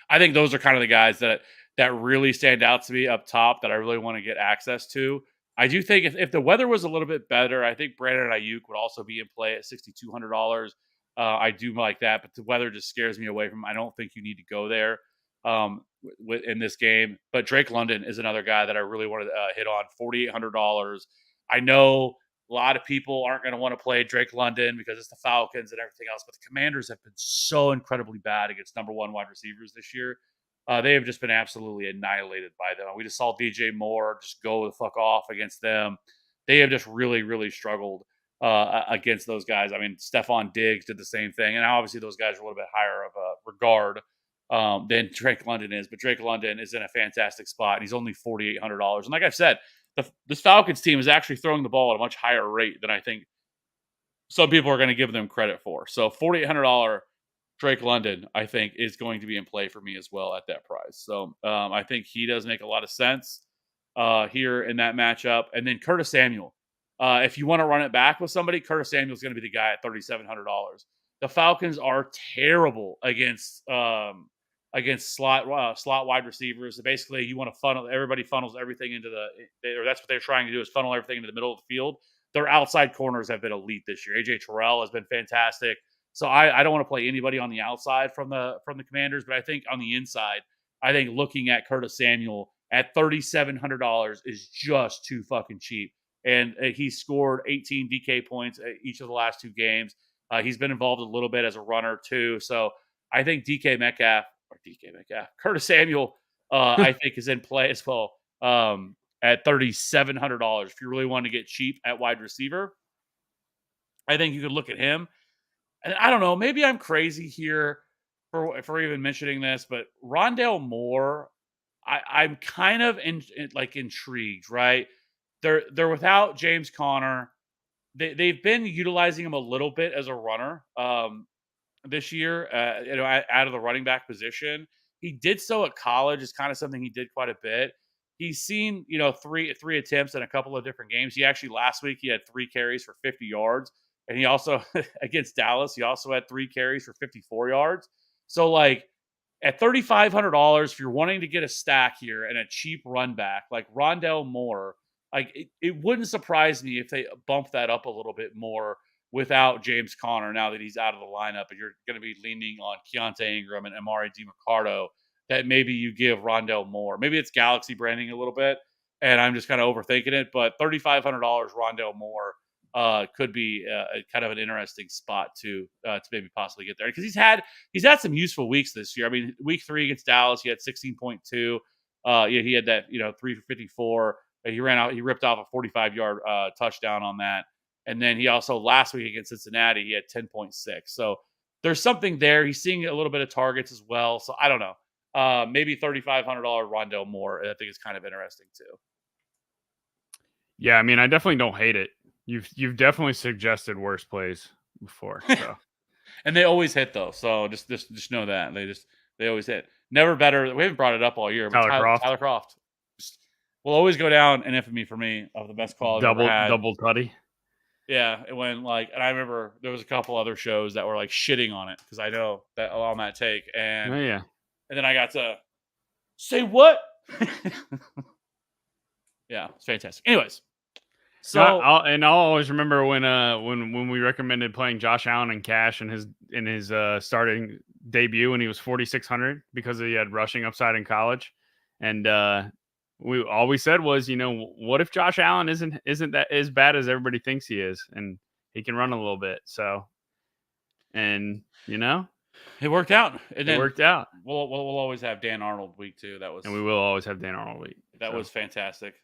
I think those are kind of the guys that really stand out to me up top that I really want to get access to. I do think if the weather was a little bit better, I think Brandon Ayuk would also be in play at $6,200. I do like that, but the weather just scares me away from. I don't think you need to go there in this game. But Drake London is another guy that I really wanted to hit on. $4,800. I know a lot of people aren't going to want to play Drake London because it's the Falcons and everything else, but the Commanders have been so incredibly bad against number one wide receivers this year. They have just been absolutely annihilated by them. We just saw DJ Moore just go the fuck off against them. They have just really, really struggled against those guys. I mean, Stephon Diggs did the same thing, and obviously those guys are a little bit higher of a regard than Drake London is. But Drake London is in a fantastic spot, and he's only $4,800. And like I've said, this Falcons team is actually throwing the ball at a much higher rate than I think some people are going to give them credit for. So $4,800 Drake London, I think, is going to be in play for me as well at that price. So I think he does make a lot of sense here in that matchup. And then Curtis Samuel. If you want to run it back with somebody, Curtis Samuel is going to be the guy at $3,700. The Falcons are terrible against slot wide receivers. So basically, you want to funnel everybody funnels everything into or that's what they're trying to do is funnel everything into the middle of the field. Their outside corners have been elite this year. AJ Terrell has been fantastic. So I don't want to play anybody on the outside from the Commanders, but I think on the inside, I think looking at Curtis Samuel at $3,700 is just too fucking cheap. And he scored 18 DK points each of the last two games. He's been involved a little bit as a runner too. So I think Curtis Samuel, I think is in play as well at $3,700. If you really want to get cheap at wide receiver, I think you could look at him. And I don't know, maybe I'm crazy here for even mentioning this, but Rondale Moore, I'm kind of intrigued, right? They're without James Conner. They've been utilizing him a little bit as a runner this year, out of the running back position. He did so at college. It's kind of something he did quite a bit. He's seen, three attempts in a couple of different games. He actually last week he had 3 carries for 50 yards. And he also against Dallas, he also had 3 carries for 54 yards. So like at $3,500, if you're wanting to get a stack here and a cheap run back like Rondale Moore, like it wouldn't surprise me if they bump that up a little bit more without James Conner now that he's out of the lineup, and you're going to be leaning on Keontae Ingram and Amari DiMercado, that maybe you give Rondale Moore. Maybe it's Galaxy branding a little bit, and I'm just kind of overthinking it. But $3,500 Rondale Moore could be kind of an interesting spot to maybe possibly get there because he's had some useful weeks this year. I mean, week 3 against Dallas, he had 16.2. Yeah, he had that 3 for 54. He ripped off a 45-yard touchdown on that, and then he also last week against Cincinnati he had 10.6. So there's something there. He's seeing a little bit of targets as well. So I don't know. Maybe $3,500 Rondell Moore. I think is kind of interesting too. Yeah, I mean, I definitely don't hate it. You've definitely suggested worse plays before, so and they always hit though. So just know that they always hit. Never better. We haven't brought it up all year, but Tyler Croft will always go down in infamy for me of the best call I've ever had. Double tutty. Yeah, it went and I remember there was a couple other shows that were like shitting on it because I know that on that take, and yeah, and then I got to say what? Yeah, it's fantastic. Anyways, so I'll always remember when we recommended playing Josh Allen in cash in his starting debut when he was 4,600 because he had rushing upside in college, and all we said was, what if Josh Allen isn't that as bad as everybody thinks he is, and he can run a little bit. So, and it worked out. It worked out. We'll always have Dan Arnold week 2. And we will always have Dan Arnold week. That was fantastic.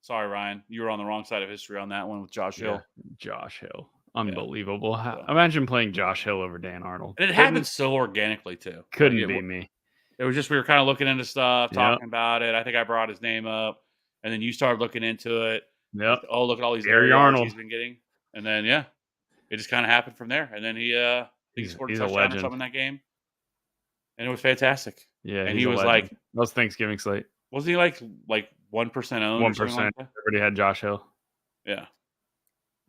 Sorry, Ryan, you were on the wrong side of history on that one with Josh Hill. Josh Hill, unbelievable. Yeah. Imagine playing Josh Hill over Dan Arnold. And it happened so organically too. Couldn't be me. It was just we were kind of looking into stuff, talking about it. I think I brought his name up, and then you started looking into it. Yep. Oh, look at all these Gary Arnold he's been getting, and then it just kind of happened from there. And then he scored a touchdown or something in that game, and it was fantastic. Yeah, and he was like, "Those Thanksgiving slate." Wasn't he like 1% owned? 1%. Everybody had Josh Hill. Yeah,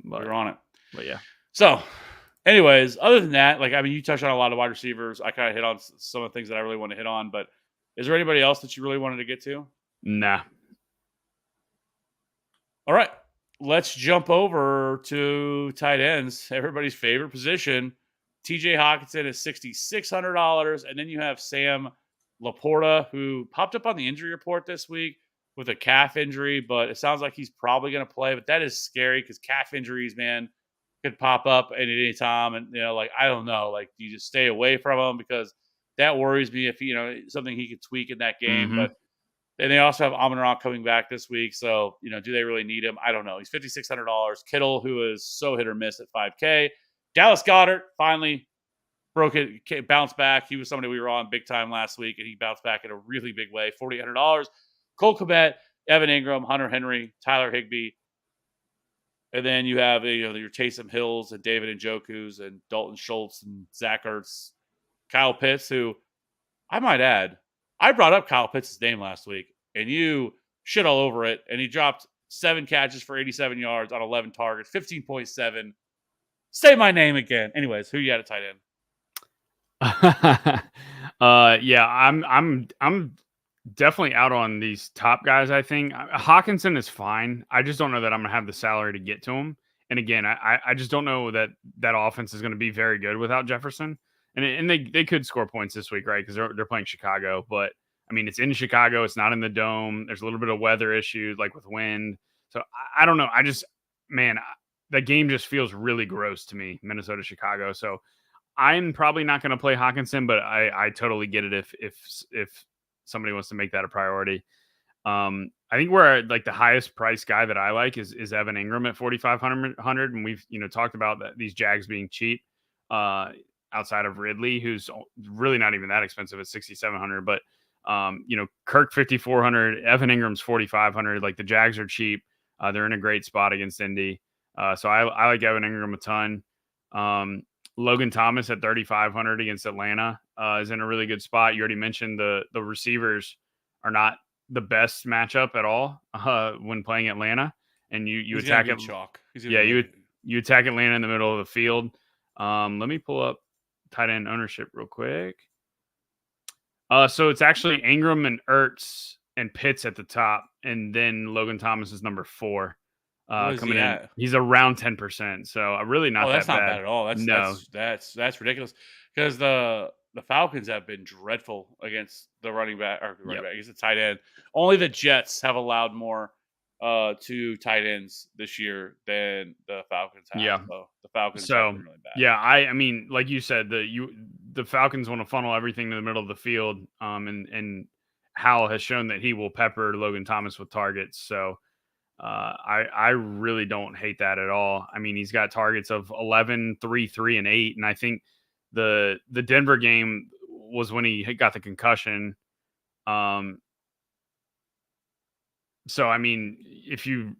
we were on it. But yeah. So, anyways, other than that, you touched on a lot of wide receivers. I kind of hit on some of the things that I really want to hit on, but is there anybody else that you really wanted to get to? Nah. All right. Let's jump over to tight ends. Everybody's favorite position. TJ Hawkinson is $6,600. And then you have Sam Laporta, who popped up on the injury report this week with a calf injury, but it sounds like he's probably going to play. But that is scary because calf injuries, man, could pop up at any time. And, I don't know. Do you just stay away from him? Because that worries me if, something he could tweak in that game. Mm-hmm. But and they also have Amon-Ra coming back this week. So, do they really need him? I don't know. He's $5,600. Kittle, who is so hit or miss at $5K. Dallas Goedert finally broke it, bounced back. He was somebody we were on big time last week, and he bounced back in a really big way. $4,800. Cole Kmet, Evan Ingram, Hunter Henry, Tyler Higbee. And then you have your Taysom Hills and David Njoku's and Dalton Schultz and Zach Ertz, Kyle Pitts, who I might add, I brought up Kyle Pitts' name last week, and you shit all over it, and he dropped 7 catches for 87 yards on 11 targets, 15.7. Say my name again. Anyways, who you had at tight end? Yeah, I'm definitely out on these top guys. I think Hawkinson is fine. I just don't know that I'm gonna have the salary to get to him. And again, I just don't know that offense is going to be very good without Jefferson. And they could score points this week, right? Because they're playing Chicago. But I mean, it's in Chicago. It's not in the dome. There's a little bit of weather issues, like with wind. So I don't know. The game just feels really gross to me, Minnesota, Chicago. So I'm probably not going to play Hawkinson, but I totally get it if somebody wants to make that a priority. I think where the highest price guy that I like is Evan Ingram at 4,500, and we've talked about these Jags being cheap. Outside of Ridley, who's really not even that expensive at 6,700, but Kirk 5,400, Evan Ingram's 4,500. The Jags are cheap. They're in a great spot against Indy. So I like Evan Ingram a ton. Logan Thomas at 3,500 against Atlanta is in a really good spot. You already mentioned the receivers are not the best matchup at all when playing Atlanta, and you attack it. You attack Atlanta in the middle of the field. Let me pull up tight end ownership real quick. So it's actually Ingram and Ertz and Pitts at the top, and then Logan Thomas is number 4. Coming in, he's around 10%. So really not that bad. That's not bad at all. That's ridiculous because the Falcons have been dreadful against the running back against the tight end. Only the Jets have allowed more to tight ends this year than the Falcons have. Yeah. So the Falcons have So been really bad. yeah, I mean, like you said, the Falcons want to funnel everything to the middle of the field. And Howell has shown that he will pepper Logan Thomas with targets. So I really don't hate that at all. I mean, he's got targets of 11, 3, 3, and 8. And I think the Denver game was when he got the concussion. So I mean, if you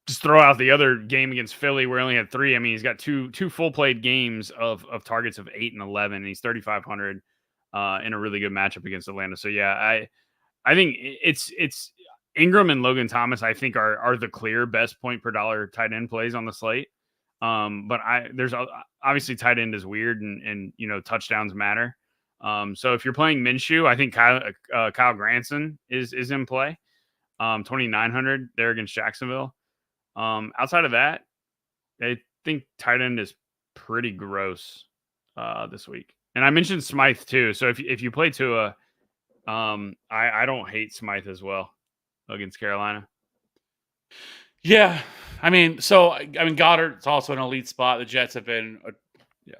just throw out the other game against Philly where he only had 3, I mean, he's got two full played games of targets of 8 and 11, and he's 3,500 in a really good matchup against Atlanta. So yeah, I think it's Ingram and Logan Thomas, I think are the clear best point per dollar tight end plays on the slate. But there's obviously tight end is weird, and touchdowns matter. So if you're playing Minshew, I think Kyle Granson is in play. 2,900 there against Jacksonville. Outside of that, I think tight end is pretty gross this week. And I mentioned Smythe too. So if you play Tua, I don't hate Smythe as well against Carolina. Yeah, I mean, Goddard's also an elite spot. The Jets have been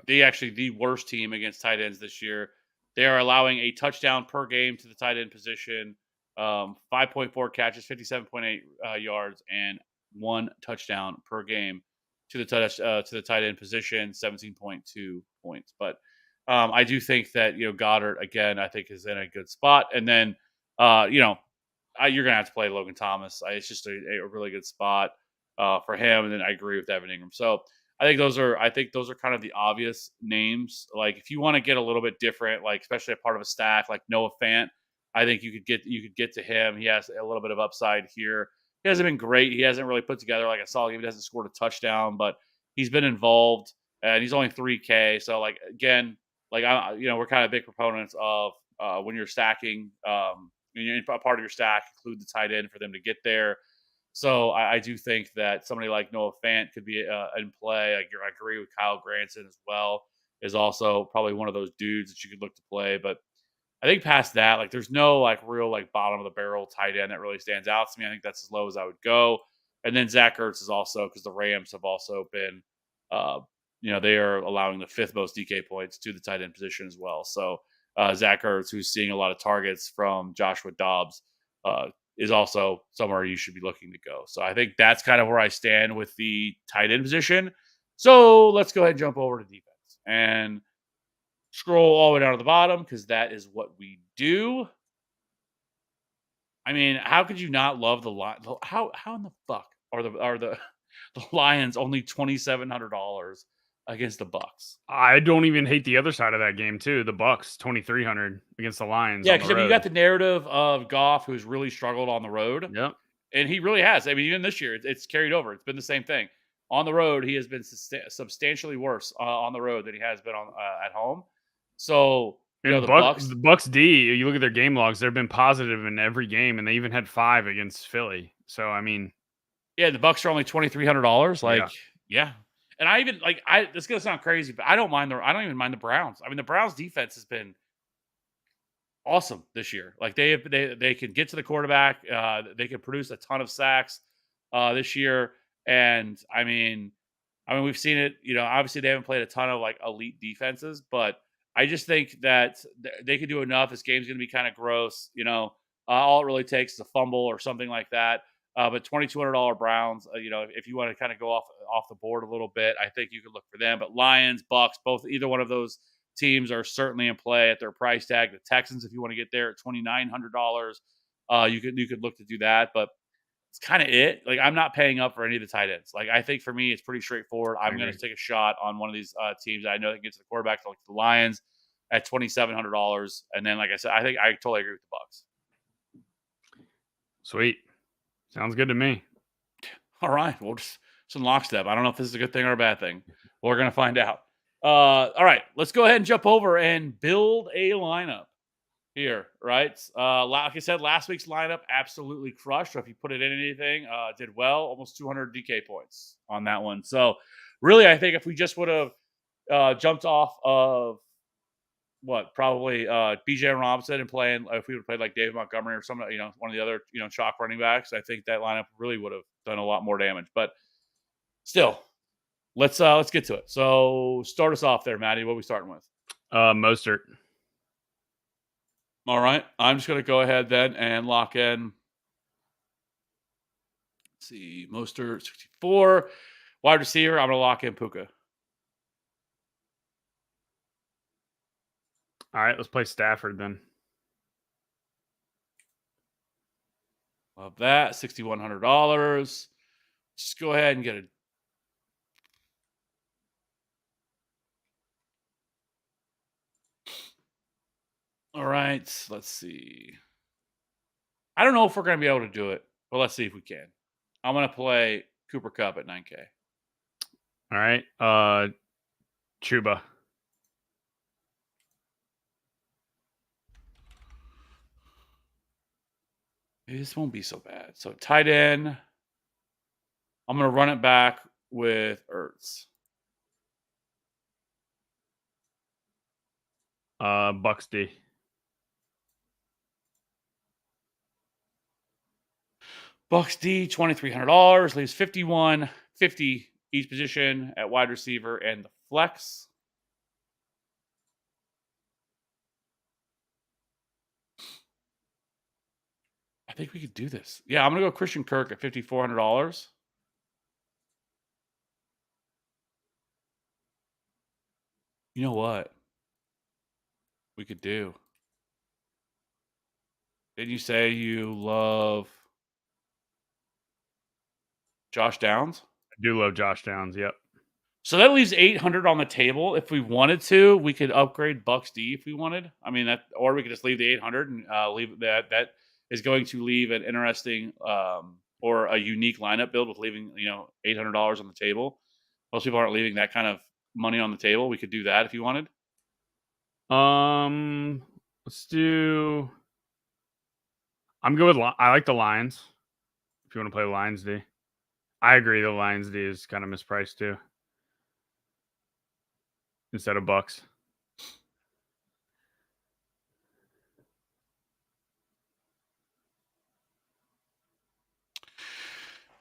the worst team against tight ends this year. They are allowing a touchdown per game to the tight end position, 5.4 catches, 57.8 yards, and 1 touchdown per game to the tight end position, 17.2 points. But I do think that Goddard again, I think is in a good spot, and then you're gonna have to play Logan Thomas. It's just a really good spot for him, and then I agree with Evan Ingram. So I think those are kind of the obvious names. Like if you want to get a little bit different, like especially a part of a stack like Noah Fant, I think you could get to him. He has a little bit of upside here. He hasn't been great. He hasn't really put together like a solid game. He hasn't scored a touchdown, but he's been involved, and he's only 3K. So like again, like we're kind of big proponents of when you're stacking. A part of your stack include the tight end for them to get there. So I do think that somebody like Noah Fant could be in play. I agree with Kyle Granson as well. Is also probably one of those dudes that you could look to play. But I think past that, like there's no like real like bottom of the barrel tight end that really stands out to me. I think that's as low as I would go. And then Zach Ertz is also because the Rams have also been, they are allowing the 5th most DK points to the tight end position as well. So Zach Ertz, who's seeing a lot of targets from Joshua Dobbs, is also somewhere you should be looking to go. So I think that's kind of where I stand with the tight end position. So let's go ahead and jump over to defense and scroll all the way down to the bottom because that is what we do. I mean, how could you not love the line? How in the fuck are the the Lions only $2,700 against the Bucks? I don't even hate the other side of that game too. The Bucks 2,300 against the Lions. Yeah, on the because you got road. the narrative of Goff, who's really struggled on the road. Yep. And he really has. I mean, even this year, it's carried over. It's been the same thing. On the road, he has been substantially worse on the road than he has been on at home. So, And the Bucks. the Bucks D, you look at their game logs, they've been positive in every game, and they even had 5 against Philly. So, I mean, yeah, the Bucks are only $2,300. Like, yeah. And I even this is gonna sound crazy, but I don't even mind the Browns. I mean, the Browns defense has been awesome this year. Like they can get to the quarterback. They can produce a ton of sacks this year. And I mean, we've seen it. Obviously they haven't played a ton of like elite defenses, but I just think that they can do enough. This game's going to be kind of gross. All it really takes is a fumble or something like that. But $2,200 Browns. If you want to kind of go off the board a little bit, I think you could look for them. But Lions, Bucks, either one of those teams are certainly in play at their price tag. The Texans, if you want to get there at $2,900, you could look to do that. But it's kind of it. Like I'm not paying up for any of the tight ends. Like I think for me, it's pretty straightforward. I'm going to take a shot on one of these teams that I know that gets to the quarterback, like the Lions, at $2,700. And then, like I said, I think I totally agree with the Bucks. Sweet, sounds good to me. All right, well, just some lockstep. I don't know if this is a good thing or a bad thing. We're going to find out. All right, let's go ahead and jump over and build a lineup here, right? Like I said, last week's lineup absolutely crushed. So if you put it in anything, did well, almost 200 DK points on that one. So really, I think if we just would have jumped off of probably BJ Robinson and playing if we would play like David Montgomery or some, one of the other, chalk running backs, I think that lineup really would have done a lot more damage. But still, let's get to it. So start us off there, Maddie. What are we starting with? Mostert. All right. I'm just gonna go ahead then and lock in. Let's see, Mostert 64. Wide receiver, I'm gonna lock in Puka. All right, let's play Stafford then. Love that. $6,100. Just go ahead and get it. All right. Let's see. I don't know if we're going to be able to do it, but let's see if we can. I'm going to play Cooper Kupp at 9K. All right. Chuba. This won't be so bad. So tight end. I'm going to run it back with Ertz. Bucks D. Bucks D, $2,300. Leaves $5,150 each position at wide receiver and the flex. I think we could do this. Yeah, I'm going to go Christian Kirk at $5,400. You know what we could do? Didn't you say you love Josh Downs? I do love Josh Downs. Yep. So that leaves 800 on the table. If we wanted to, we could upgrade Bucks D if we wanted. I mean that, or we could just leave the 800 and leave that. That is going to leave an interesting or a unique lineup build with leaving $800 on the table. Most people aren't leaving that kind of money on the table. We could do that if you wanted. Let's do. I'm good with. I like the Lions. If you want to play Lions D, I agree. The Lions D is kind of mispriced too. Instead of Bucks.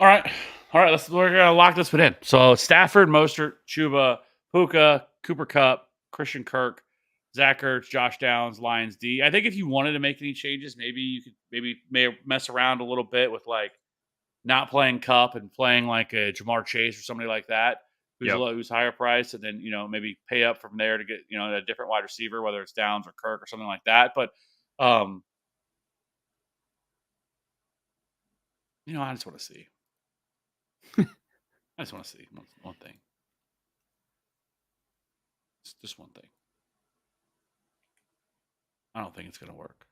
All right. We're gonna lock this one in. So Stafford, Mostert, Chuba, Puka, Cooper Kupp, Christian Kirk, Zach Ertz, Josh Downs, Lions D. I think if you wanted to make any changes, maybe you could may mess around a little bit with like not playing Kupp and playing like a Jamar Chase or somebody like that who's higher priced, and then maybe pay up from there to get a different wide receiver, whether it's Downs or Kirk or something like that. But I just want to see. I just want to see one thing. It's just one thing. I don't think it's going to work.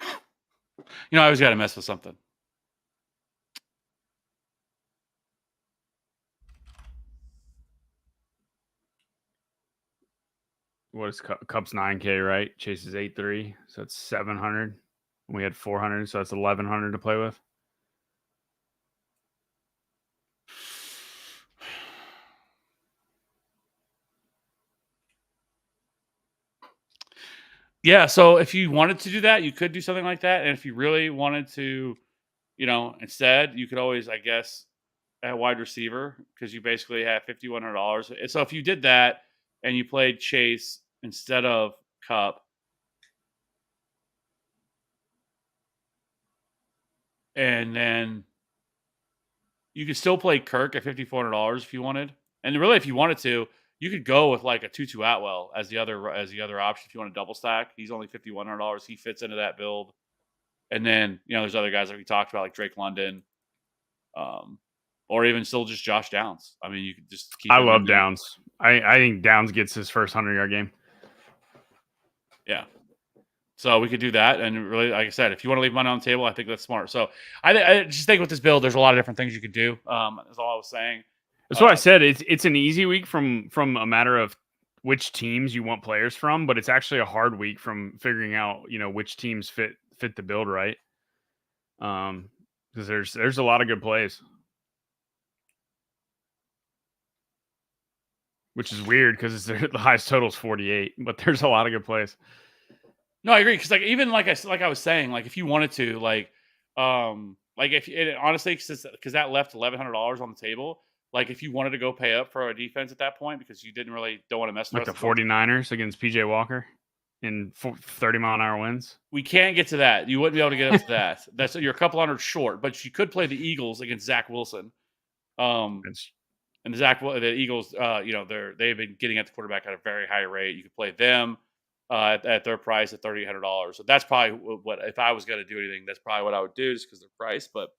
I always got to mess with something. What is Kupp's 9K, right? Chase is 8.3, so it's 700. We had 400, so that's 1,100 to play with. Yeah, so if you wanted to do that, you could do something like that. And if you really wanted to, instead, you could always, I guess, at wide receiver, because you basically have $5,100. So if you did that and you played Chase instead of Kupp, and then you could still play Kirk at $5,400 if you wanted. And really, if you wanted to, you could go with like a Tutu Atwell as the other option if you want to double stack. He's only $5,100. He fits into that build. And then there's other guys that we talked about like Drake London, or even still just Josh Downs. I mean, you could just keep. I love Downs. I think Downs gets his first 100-yard game. Yeah. So we could do that, and really, like I said, if you want to leave money on the table, I think that's smart. So I just think with this build, there's a lot of different things you could do. That's all I was saying. That's what I said. It's an easy week from a matter of which teams you want players from, but it's actually a hard week from figuring out which teams fit the build right. Because there's a lot of good plays. which is weird because the highest total is 48, but there's a lot of good plays. No, I agree because even like I was saying, like if you wanted to, like if it, honestly, because that left $1,100 on the table. Like if you wanted to go pay up for a defense at that point because you don't want to mess the Like rest the of the 49ers against PJ Walker in 30-mile-an-hour winds. we can't get to that. You wouldn't be able to get up to that. That's you're a couple hundred short, but you could play the Eagles against Zach Wilson. It's, And the Eagles, they've been getting at the quarterback at a very high rate. You could play them at their price at $3,800. So that's probably what if I was going to do anything, that's probably what I would do just because their price. But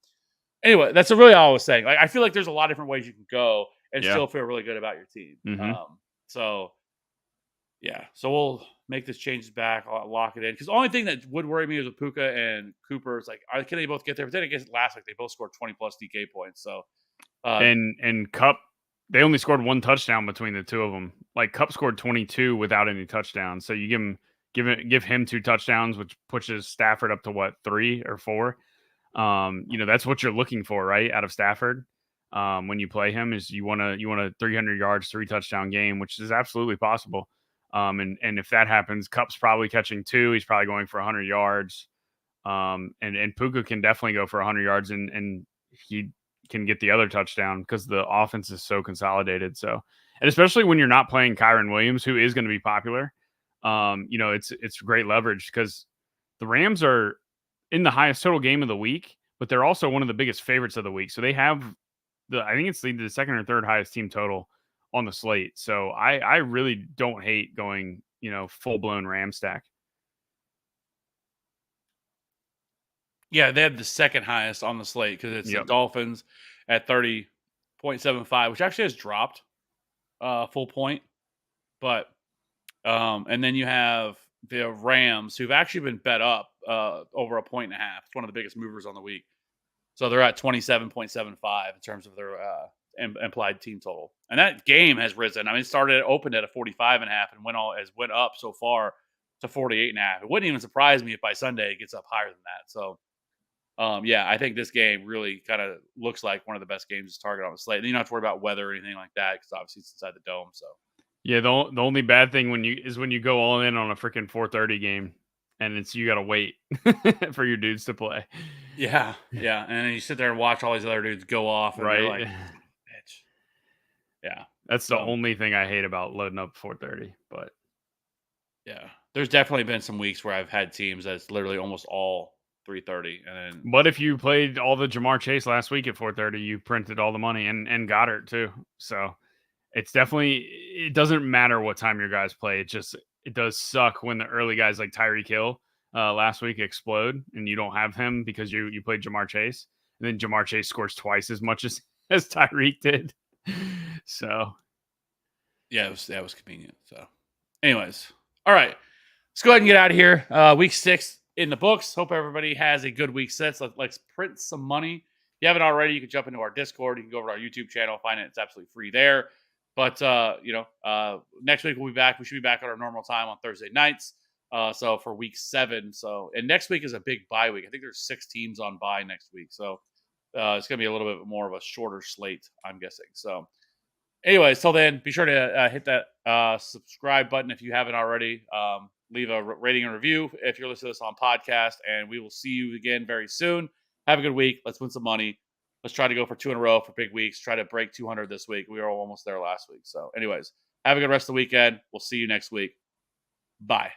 anyway, that's really all I was saying. Like I feel like there's a lot of different ways you can go and yeah. still feel really good about your team. Mm-hmm. So yeah, so we'll make this changes back. I'll lock it in because the only thing that would worry me is with Puka and Cooper is like, can they both get there? But then it gets last like they both scored 20 plus DK points. So and Cup, they only scored one touchdown between the two of them. Like Cup scored 22 without any touchdowns. So you give him 2 touchdowns, which pushes Stafford up to what, 3 or 4. That's what you're looking for, right? Out of Stafford. When you play him is you want a 300 yards, 3 touchdown game, which is absolutely possible. And if that happens, Cup's probably catching 2. He's probably going for 100 yards. And Puka can definitely go for 100 yards and he can get the other touchdown because the offense is so consolidated. So, and especially when you're not playing Kyron Williams, who is going to be popular, it's great leverage because the Rams are in the highest total game of the week, but they're also one of the biggest favorites of the week. So they have I think it's the second or third highest team total on the slate. So I really don't hate going, full blown Ram stack. yeah, they have the second highest on the slate because it's the Dolphins at 30.75, which actually has dropped full point. But and then you have the Rams, who've actually been bet up over 1.5 points. It's one of the biggest movers on the week. So they're at 27.75 in terms of their implied team total. And that game has risen. I mean, opened at a 45.5 and went up so far to 48.5. It wouldn't even surprise me if by Sunday it gets up higher than that. So I think this game really kind of looks like one of the best games to target on the slate. And you don't have to worry about weather or anything like that because obviously it's inside the dome. So yeah, the only bad thing when you go all in on a freaking 4:30 game, and you got to wait for your dudes to play. Yeah, and then you sit there and watch all these other dudes go off, and right? you're like, bitch. Yeah, that's the only thing I hate about loading up 4:30. But yeah, there's definitely been some weeks where I've had teams that's literally almost all 3:30, and then. But if you played all the Jamar Chase last week at 4:30, you printed all the money and Goddard too. So it's definitely, it doesn't matter what time your guys play. It does suck when the early guys like Tyreek Hill last week explode and you don't have him because you played Jamar Chase, and then Jamar Chase scores twice as much as Tyreek did. So yeah, that was convenient. So anyways, all right, let's go ahead and get out of here. Week 6 in the books. Hope everybody has a good week 6. Let's print some money. If you haven't already, you can jump into our Discord. You can go over to our YouTube channel, find it. It's absolutely free there. But next week we'll be back. We should be back at our normal time on Thursday nights. So for week 7. And next week is a big bye week. I think there's 6 teams on bye next week. So it's going to be a little bit more of a shorter slate, I'm guessing. So anyways, till then, be sure to hit that subscribe button if you haven't already. Leave a rating and review if you're listening to this on podcast. And we will see you again very soon. Have a good week. Let's win some money. Let's try to go for 2 in a row for big weeks. Try to break 200 this week. We were almost there last week. So anyways, have a good rest of the weekend. We'll see you next week. Bye.